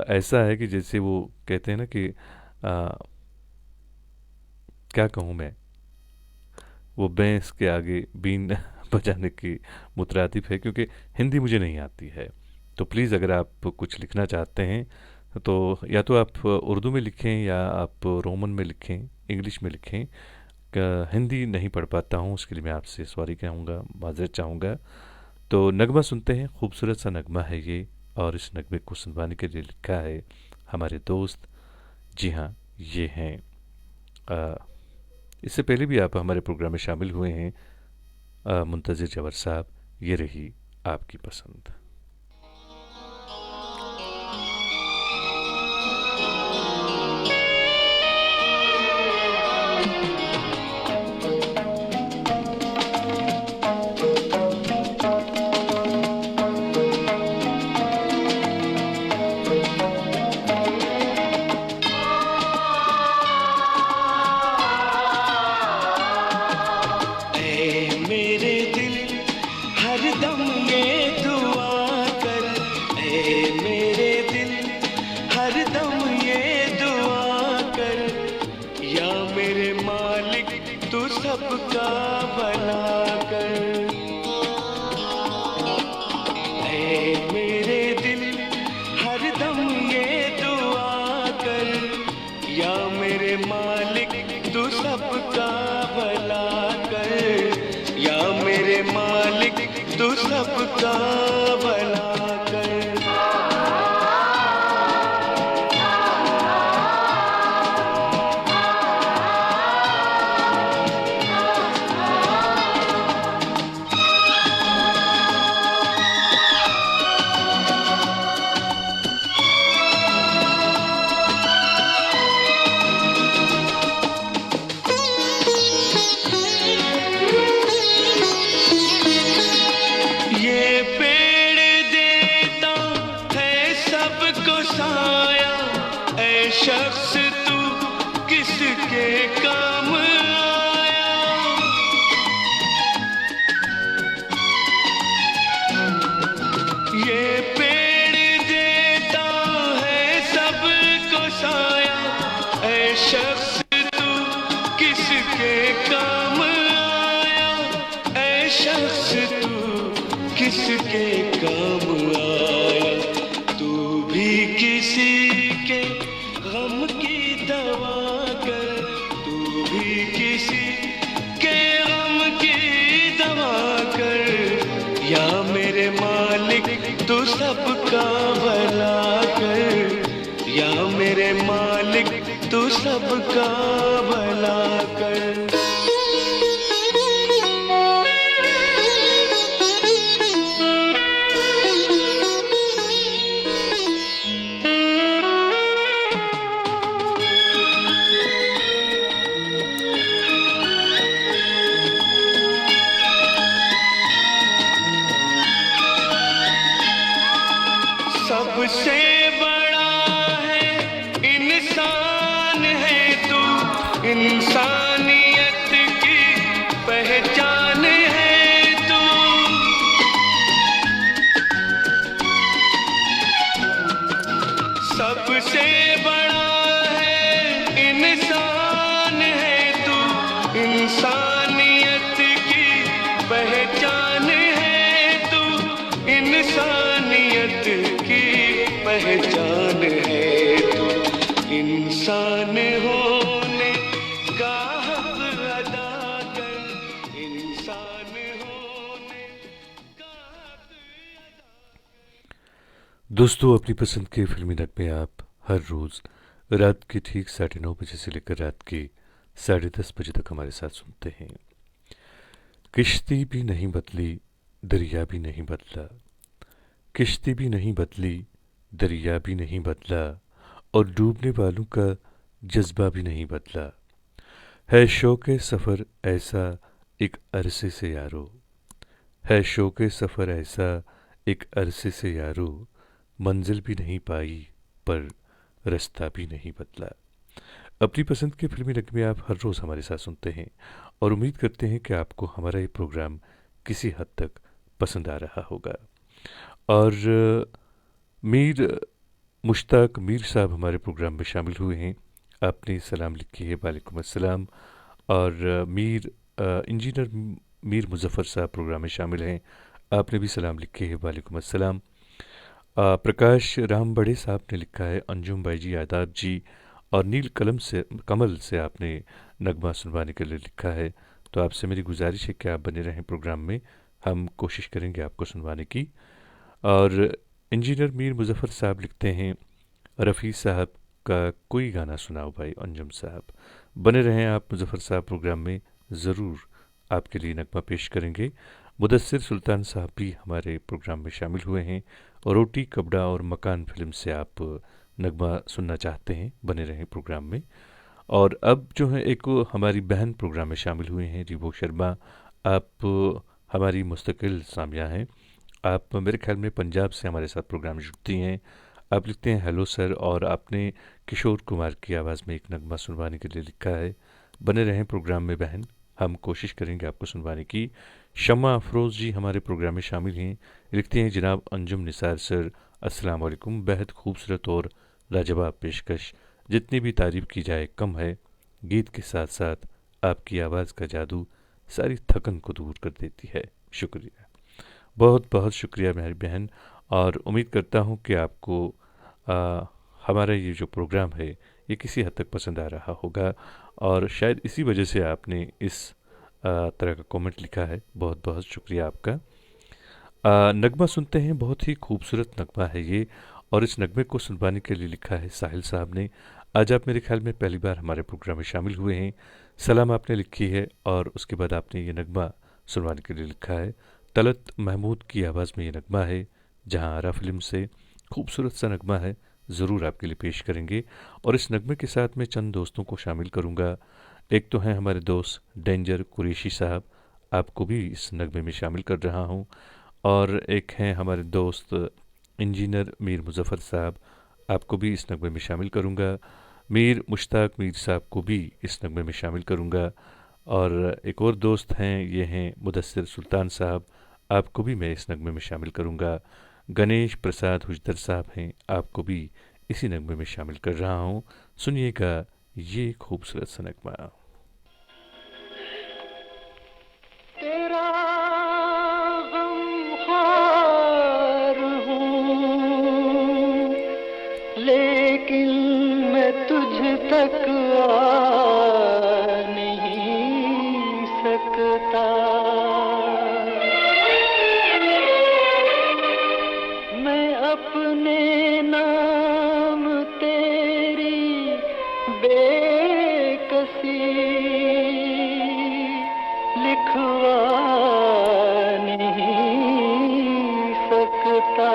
[SPEAKER 3] ऐसा है कि जैसे वो कहते हैं ना कि क्या कहूँ मैं, वो भैंस के आगे बीन बजाने की मुतरादिफ है, क्योंकि हिंदी मुझे नहीं आती है। तो प्लीज़ अगर आप कुछ लिखना चाहते हैं तो या तो आप उर्दू में लिखें या आप रोमन में लिखें, इंग्लिश में लिखें। हिंदी नहीं पढ़ पाता हूँ, उसके लिए मैं आपसे सॉरी कहूँगा, माज़रत चाहूँगा। तो नगमा सुनते हैं, खूबसूरत सा नगमा है ये, और इस नगमे को सुनवाने के लिए लिखा है हमारे दोस्त, जी हाँ ये हैं, इससे पहले भी आप हमारे प्रोग्राम में शामिल हुए हैं, मुंतज़िर जवार साहब। ये रही आपकी पसंद।
[SPEAKER 1] सबका भला कर, ऐ मेरे दिल हरदम ये दुआ कर, या मेरे मालिक तू सबका भला कर, या मेरे मालिक तू सबका भला कर। शख्स तू किसके काम आया, ये पेड़ सबका भला कर, या मेरे मालिक तू सबका भला कर। सबसे बड़ा है इंसान है तू, इंसानियत की पहचान है तू। सबसे बड़ा है इंसान है तू, इंसानियत की पहचान है तू, इंसानियत की पहचान है तू। इंसान होने का हक अदा कर, इंसान होने का हक अदा।
[SPEAKER 3] दोस्तों, अपनी पसंद के फिल्मी नगमे आप हर रोज़ रात के ठीक 9:30 बजे से लेकर रात के 10:30 बजे तक हमारे साथ सुनते हैं। किश्ती भी नहीं बदली, दरिया भी नहीं बदला, किश्ती भी नहीं बदली, दरिया भी नहीं बदला, और डूबने वालों का जज्बा भी नहीं बदला। है शौक़ सफ़र ऐसा एक अरसे से यारो, है शौक़ सफ़र ऐसा एक अरसे से यारो, मंजिल भी नहीं पाई पर रास्ता भी नहीं बदला। अपनी पसंद के फिल्मी नगमे आप हर रोज़ हमारे साथ सुनते हैं और उम्मीद करते हैं कि आपको हमारा ये प्रोग्राम किसी हद तक पसंद आ रहा होगा। और मीर मुश्ताक मीर साहब हमारे प्रोग्राम में शामिल हुए हैं। आपने सलाम लिखी है, वालेकुम अस्सलाम। और इंजीनियर मीर मुजफ़्फ़र साहब प्रोग्राम में शामिल हैं, आपने भी सलाम लिखी है, वालेकुम अस्सलाम। प्रकाश राम बड़े साहब ने लिखा है, अंजुम भाई जी, आदाब जी, और नील कमल से आपने नगमा सुनवाने के लिए लिखा है। तो आपसे मेरी गुजारिश है कि आप बने रहें प्रोग्राम में, हम कोशिश करेंगे आपको सुनवाने की। और इंजीनियर मीर मुजफ़्फ़र साहब लिखते हैं, रफ़ी साहब का कोई गाना सुनाओ भाई अंजुम साहब। बने रहें आप मुजफ़्फ़र साहब प्रोग्राम में, ज़रूर आपके लिए नगमा पेश करेंगे। मुदस्सिर सुल्तान साहब भी हमारे प्रोग्राम में शामिल हुए हैं, और रोटी कपड़ा और मकान फिल्म से आप नगमा सुनना चाहते हैं, बने रहें प्रोग्राम में। और अब जो है एक हमारी बहन प्रोग्राम में शामिल हुए हैं, रिबो शर्मा। आप हमारी मुस्तकिल सामिया हैं, आप मेरे ख्याल में पंजाब से हमारे साथ प्रोग्राम जुड़ती हैं। आप लिखते हैं, हेलो सर, और आपने किशोर कुमार की आवाज़ में एक नगमा सुनवाने के लिए लिखा है। बने रहें प्रोग्राम में बहन, हम कोशिश करेंगे आपको सुनवाने की। शम्मा अफरोज़ जी हमारे प्रोग्राम में शामिल हैं, लिखते हैं, जनाब अंजुम निसार सर, अस्सलाम वालेकुम। बेहद खूबसूरत और लाजवाब पेशकश, जितनी भी तारीफ़ की जाए कम है। गीत के साथ साथ आपकी आवाज़ का जादू सारी थकन को दूर कर देती है। शुक्रिया, बहुत बहुत शुक्रिया मेरी बहन। और उम्मीद करता हूँ कि आपको हमारा ये जो प्रोग्राम है ये किसी हद तक पसंद आ रहा होगा, और शायद इसी वजह से आपने इस तरह का कमेंट लिखा है। बहुत बहुत शुक्रिया आपका। नगमा सुनते हैं, बहुत ही खूबसूरत नगमा है ये, और इस नगमे को सुनवाने के लिए लिखा है साहिल साहब ने। आज आप मेरे ख्याल में पहली बार हमारे प्रोग्राम में शामिल हुए हैं। सलाम आपने लिखी है, और उसके बाद आपने ये नगमा सुनवाने के लिए लिखा है। तलत महमूद की आवाज़ में ये नगमा है, जहां आरा फिल्म से खूबसूरत सा नगमा है, ज़रूर आपके लिए पेश करेंगे। और इस नगमे के साथ मैं चंद दोस्तों को शामिल करूंगा। एक तो हैं हमारे दोस्त डेंजर कुरैशी साहब, आपको भी इस नगमे में शामिल कर रहा हूं। और एक हैं हमारे दोस्त इंजीनियर मीर मुजफ़्फ़र साहब, आपको भी इस नगमे में शामिल करूंगा। मीर मुश्ताक मीर साहब को भी इस नगमे में शामिल करूंगा। और एक और दोस्त हैं, ये हैं मुदस्सिर सुल्तान साहब, आपको भी मैं इस नगमे में शामिल करूंगा। गणेश प्रसाद हुजदर साहब हैं, आपको भी इसी नगमे में शामिल कर रहा हूं। सुनिएगा ये खूबसूरत सा नगमा।
[SPEAKER 4] तेरा गमख्वार हूँ, लेकिन मैं तुझ तक आ नहीं सकता। मैं अपने नाम तेरी बेकसी लिखवा नहीं सकता।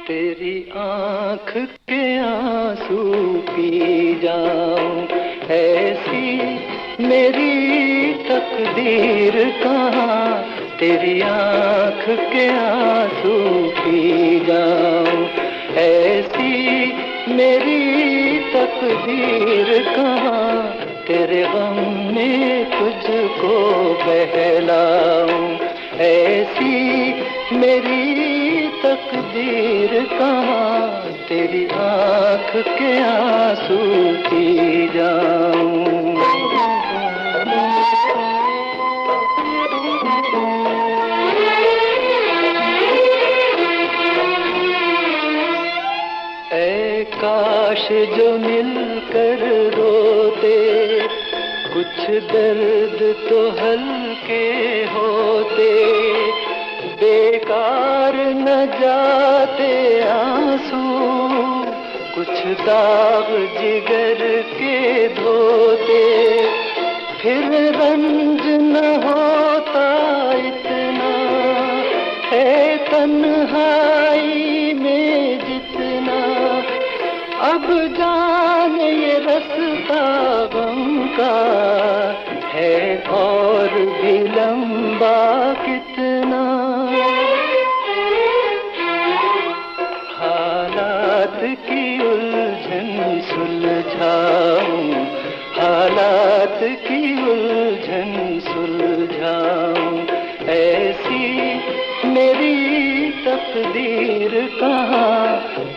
[SPEAKER 4] तेरी आँख के आंसू पी जाऊं, ऐसी मेरी तकदीर कहाँ। तेरी आँख के आंसू पी जाऊं, ऐसी मेरी तकदीर कहाँ। तेरे गम में तुझको बहलाऊं, ऐसी मेरी तकदीर कहाँ। तेरी आँख के आंसू पी जाऊं। ऐ काश जो मिलकर रोते, कुछ दर्द तो हल्के होते। बेकार न जाते आंसू, कुछ दाग जिगर के धोते। फिर रंज न होता इतना, है तन्हाई में जितना। अब जान ये रास्ता गम का है और भी लंबा कितना। हालात की उलझन सुलझाऊं, हालात की उलझन सुलझाऊं। ऐसी मेरी तकदीर कहाँ।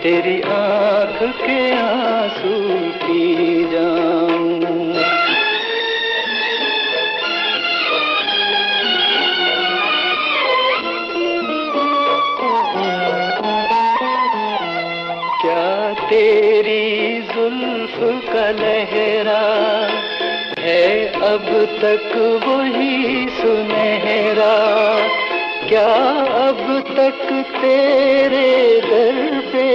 [SPEAKER 4] तेरी आँख के आंसू पी जाऊं। क्या तेरी जुल्फ का लहरा है अब तक वही सुनहरा। क्या अब तक तेरे दर पे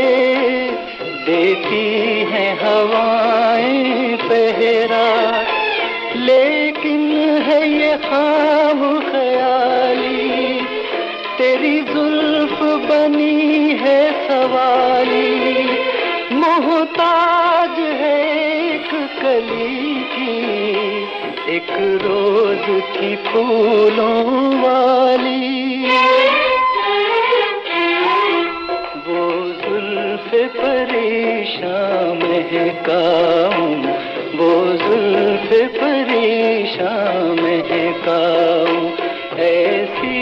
[SPEAKER 4] देती हैं हवाएं पहरा। लेकिन है ये ख्वाब ख्याली, तेरी जुल्फ बनी है सवाली। मोहताज है एक कली की, एक रोज की फूलों वाली। वो जुल्फ़े परेशान महकाऊं, वो जुल्फ़े परेशान महकाऊं। ऐसी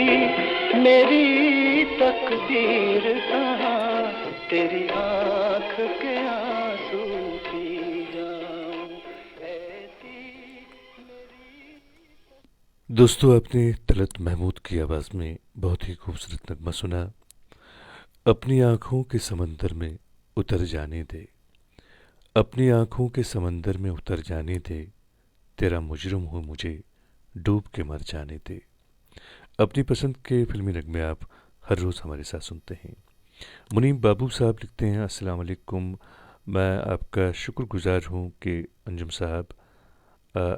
[SPEAKER 4] मेरी तकदीर कहाँ। तेरी आँख के आंसू पी जाऊं। ऐसी मेरी।
[SPEAKER 3] दोस्तों, आपने तलत महमूद की आवाज़ में बहुत ही खूबसूरत नगमा सुना। अपनी आँखों के समंदर में उतर जाने दे, अपनी आँखों के समंदर में उतर जाने दे। तेरा मुजरिम हो मुझे डूब के मर जाने दे। अपनी पसंद के फिल्मी नगमे आप हर रोज़ हमारे साथ सुनते हैं। मुनीब बाबू साहब लिखते हैं, अस्सलाम वालेकुम। मैं आपका शुक्रगुजार हूँ कि अंजुम साहब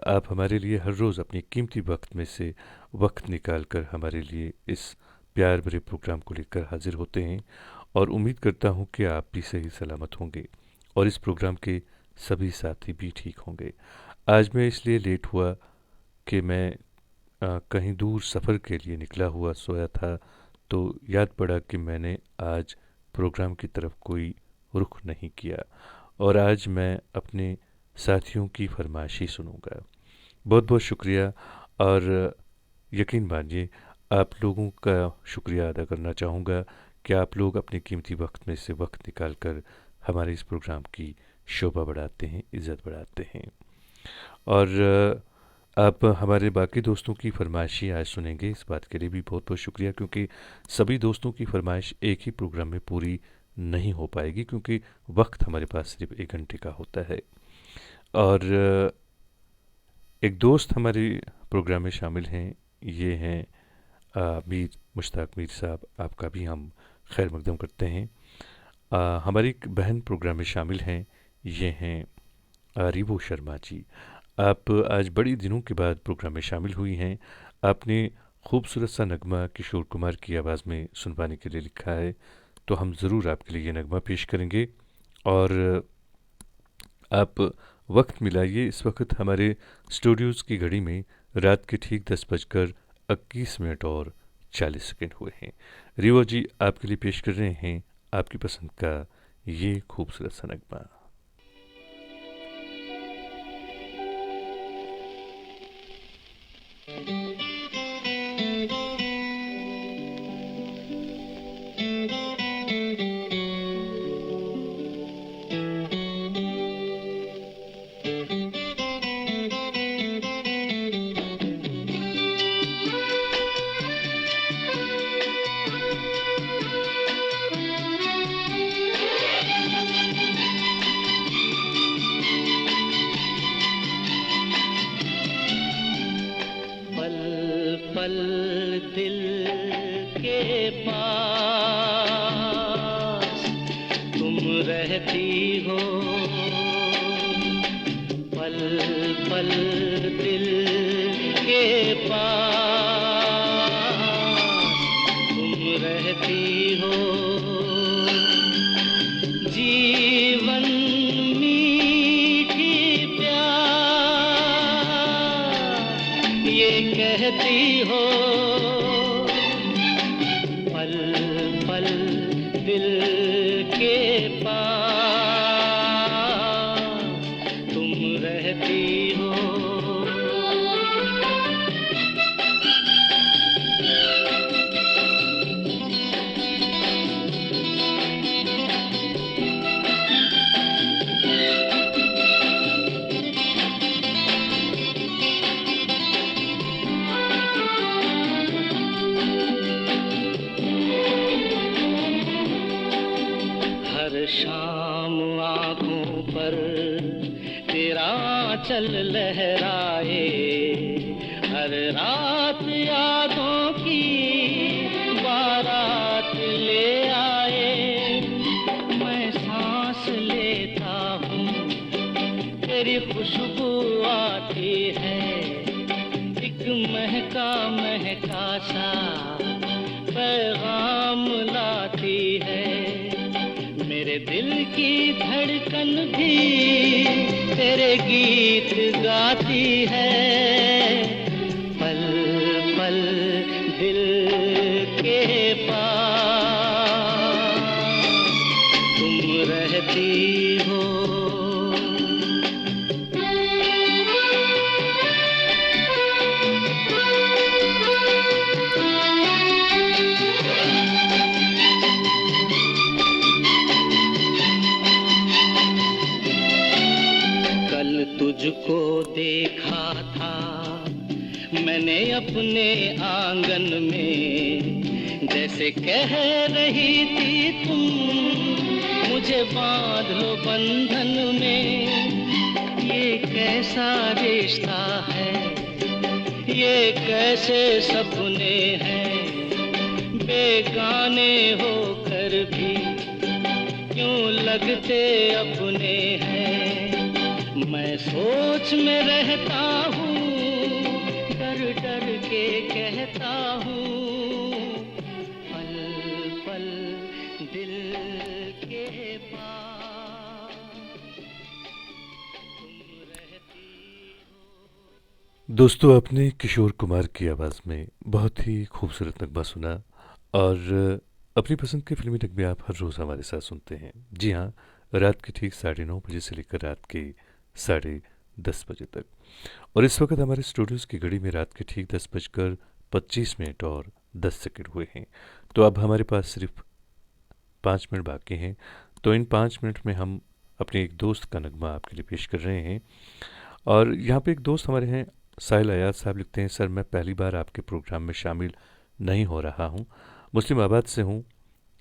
[SPEAKER 3] आप हमारे लिए हर रोज़ अपनी कीमती वक्त में से वक्त निकाल कर हमारे लिए इस प्यार भरे प्रोग्राम को लेकर हाजिर होते हैं, और उम्मीद करता हूँ कि आप भी सही सलामत होंगे और इस प्रोग्राम के सभी साथी भी ठीक होंगे। आज मैं इसलिए लेट हुआ कि मैं कहीं दूर सफ़र के लिए निकला हुआ सोया था, तो याद पड़ा कि मैंने आज प्रोग्राम की तरफ कोई रुख नहीं किया, और आज मैं अपने साथियों की फरमाइश ही सुनूंगा। बहुत बहुत शुक्रिया, और यकीन मानिए आप लोगों का शुक्रिया अदा करना चाहूँगा कि आप लोग अपने कीमती वक्त में से वक्त निकाल कर हमारे इस प्रोग्राम की शोभा बढ़ाते हैं, इज़्ज़त बढ़ाते हैं। और आप हमारे बाकी दोस्तों की फरमाइशी आज सुनेंगे, इस बात के लिए भी बहुत बहुत शुक्रिया, क्योंकि सभी दोस्तों की फरमाइश एक ही प्रोग्राम में पूरी नहीं हो पाएगी, क्योंकि वक्त हमारे पास सिर्फ 1 घंटे का होता है। और एक दोस्त हमारे प्रोग्राम में शामिल हैं, ये हैं मीर मुश्ताक मीर साहब। आपका भी हम खैर मकदम करते हैं। हमारी एक बहन प्रोग्राम में शामिल हैं, ये हैं रिवो शर्मा जी। आप आज बड़ी दिनों के बाद प्रोग्राम में शामिल हुई हैं। आपने खूबसूरत सा नगमा किशोर कुमार की आवाज़ में सुनवाने के लिए लिखा है, तो हम ज़रूर आपके लिए ये नगमा पेश करेंगे। और आप वक्त मिलाइए। इस वक्त हमारे स्टूडियोज़ की घड़ी में रात के ठीक 10:21 और 40 सेकंड हुए हैं। रिवो जी आपके लिए पेश कर रहे हैं आपकी पसंद का ये खूबसूरत सा नगमा।
[SPEAKER 4] चल लहराए, हर रात यादों की बारात ले आए। मैं सांस लेता हूँ, तेरी खुशबू आती है, एक महका महका सा पैगाम लाती है। मेरे दिल की धड़कन भी तेरे गीत गाती है। पल पल दिल के पास तुम रहती हो। तुझको देखा था मैंने अपने आंगन में, जैसे कह रही थी तुम मुझे बांध लो बंधन में। ये कैसा रिश्ता है, ये कैसे सपने हैं, बेगाने होकर भी क्यों लगते अपने हैं। मैं सोच में रहता हूँ, डर डर के कहता हूँ, पल पल दिल के पास तुम रहती हो।
[SPEAKER 3] दोस्तों, आपने किशोर कुमार की आवाज़ में बहुत ही खूबसूरत नगमा सुना। और अपनी पसंद के फिल्मी नगमे आप हर रोज़ हमारे साथ सुनते हैं। जी हाँ, रात के ठीक 9:30 बजे से लेकर रात के 10:30 बजे तक। और इस वक्त हमारे स्टूडियोज़ की घड़ी में रात के ठीक 10:25 और 10 सेकंड हुए हैं। तो अब हमारे पास सिर्फ 5 मिनट बाकी हैं। तो इन 5 मिनट में हम अपने एक दोस्त का नगमा आपके लिए पेश कर रहे हैं। और यहाँ पे एक दोस्त हमारे हैं, साहिल अयाज साहब लिखते हैं, सर मैं पहली बार आपके प्रोग्राम में शामिल नहीं हो रहा हूँ, मुस्लिमाबाद से हूँ।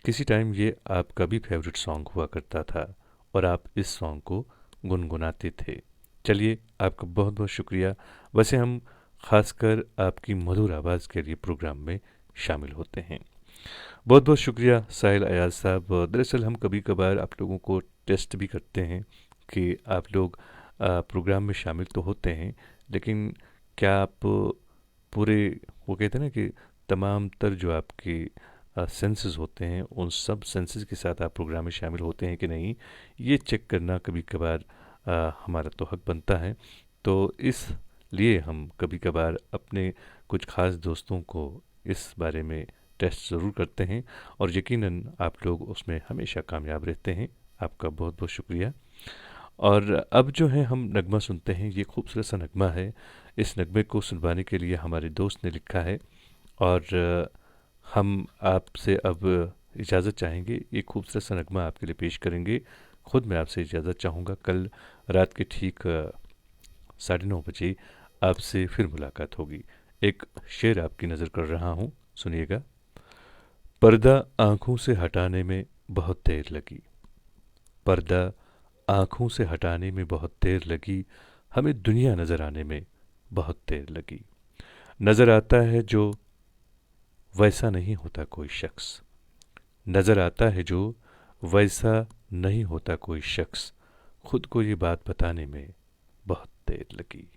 [SPEAKER 3] किसी टाइम ये आपका भी फेवरेट सॉन्ग हुआ करता था और आप इस सॉन्ग को गुनगुनाते थे। चलिए, आपका बहुत बहुत शुक्रिया। वैसे हम खासकर आपकी मधुर आवाज़ के लिए प्रोग्राम में शामिल होते हैं। बहुत बहुत शुक्रिया साहिल अयाज साहब। दरअसल हम कभी कभार आप लोगों को टेस्ट भी करते हैं कि आप लोग प्रोग्राम में शामिल तो होते हैं, लेकिन क्या आप पूरे, वो कहते हैं ना कि तमाम तर जो आपके सेंसेस होते हैं उन सब सेंसेस के साथ आप प्रोग्राम में शामिल होते हैं कि नहीं, ये चेक करना कभी कभार हमारा तो हक बनता है। तो इस लिए हम कभी कभार अपने कुछ ख़ास दोस्तों को इस बारे में टेस्ट ज़रूर करते हैं और यकीनन आप लोग उसमें हमेशा कामयाब रहते हैं। आपका बहुत बहुत शुक्रिया। और अब जो है हम नगमा सुनते हैं, ये खूबसूरत सा नगमा है। इस नगमे को सुनवाने के लिए हमारे दोस्त ने लिखा है और हम आपसे अब इजाज़त चाहेंगे। ये खूबसूरत सा नगमा आपके लिए पेश करेंगे। ख़ुद मैं आपसे इजाज़त चाहूँगा। कल रात के ठीक 9:30 बजे आपसे फिर मुलाकात होगी। एक शेर आपकी नज़र कर रहा हूँ, सुनिएगा। पर्दा आँखों से हटाने में बहुत देर लगी, पर्दा आँखों से हटाने में बहुत देर लगी, हमें दुनिया नज़र आने में बहुत देर लगी। नज़र आता है जो वैसा नहीं होता कोई शख्स, नज़र आता है जो वैसा नहीं होता कोई शख्स, खुद को ये बात बताने में बहुत देर लगी।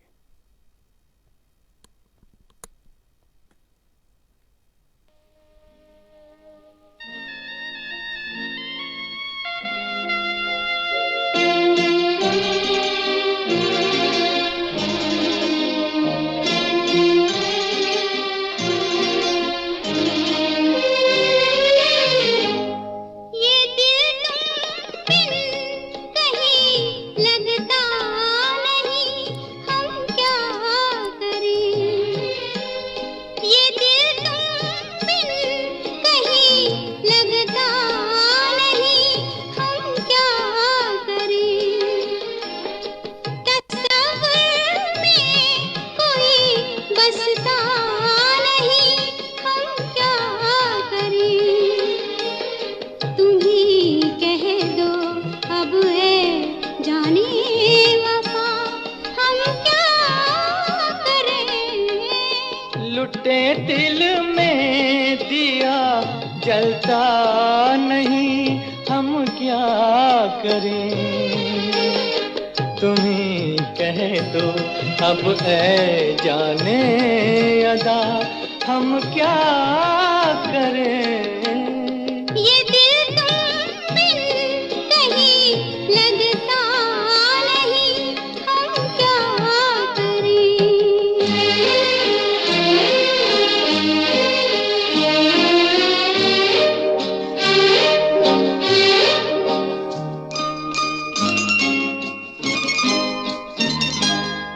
[SPEAKER 4] लुटे दिल में दिया जलता नहीं, हम क्या करें। तुम ही कह दो अब ऐ जाने अदा, हम क्या करें।
[SPEAKER 2] ये दिल तुम बिन कहीं लगता नहीं, हम क्या करें।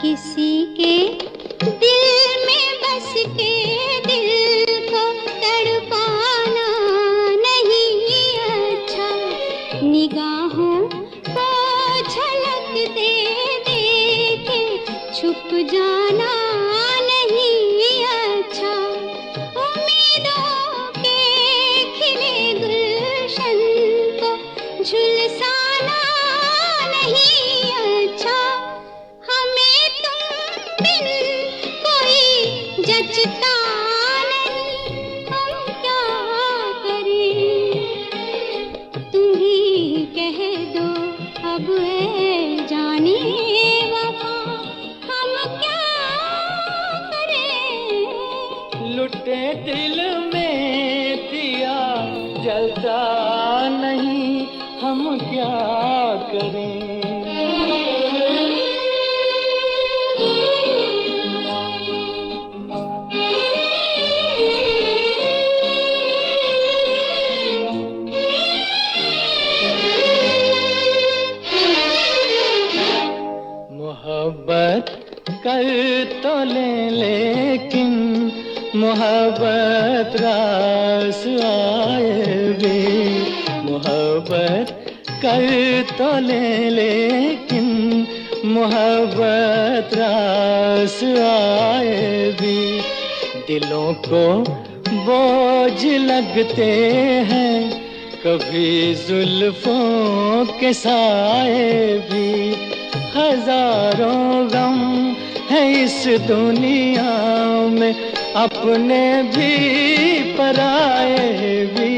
[SPEAKER 2] किसी के दिल में बस के दिल को तड़पाना नहीं अच्छा, निगाहों को झलक दे के छुप जाना नहीं अच्छा, उम्मीदों के खिले गुलशन को झुलसाना नहीं अच्छा, हमें तुम बिन कोई जचता नहीं, हम क्या करें। तुम ही कह दो अब ऐ जाने वफा, हम क्या करें।
[SPEAKER 4] लुटे दिल में दिया जलता नहीं, हम क्या करें। मोहब्बत कर तो ले लेकिन मोहब्बत रास आए भी, मोहब्बत कर तो ले लेकिन मोहब्बत रास आए भी, दिलों को बोझ लगते हैं कभी जुल्फों के साए भी, हजारों गम है इस दुनिया में, अपने भी पराए भी,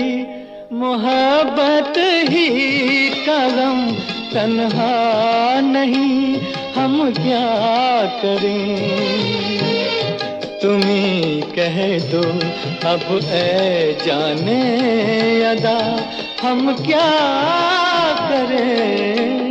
[SPEAKER 4] मोहब्बत ही का गम तन्हा नहीं, हम क्या करें। तुम्ही कह दो अब ऐ जाने अदा, हम क्या करें।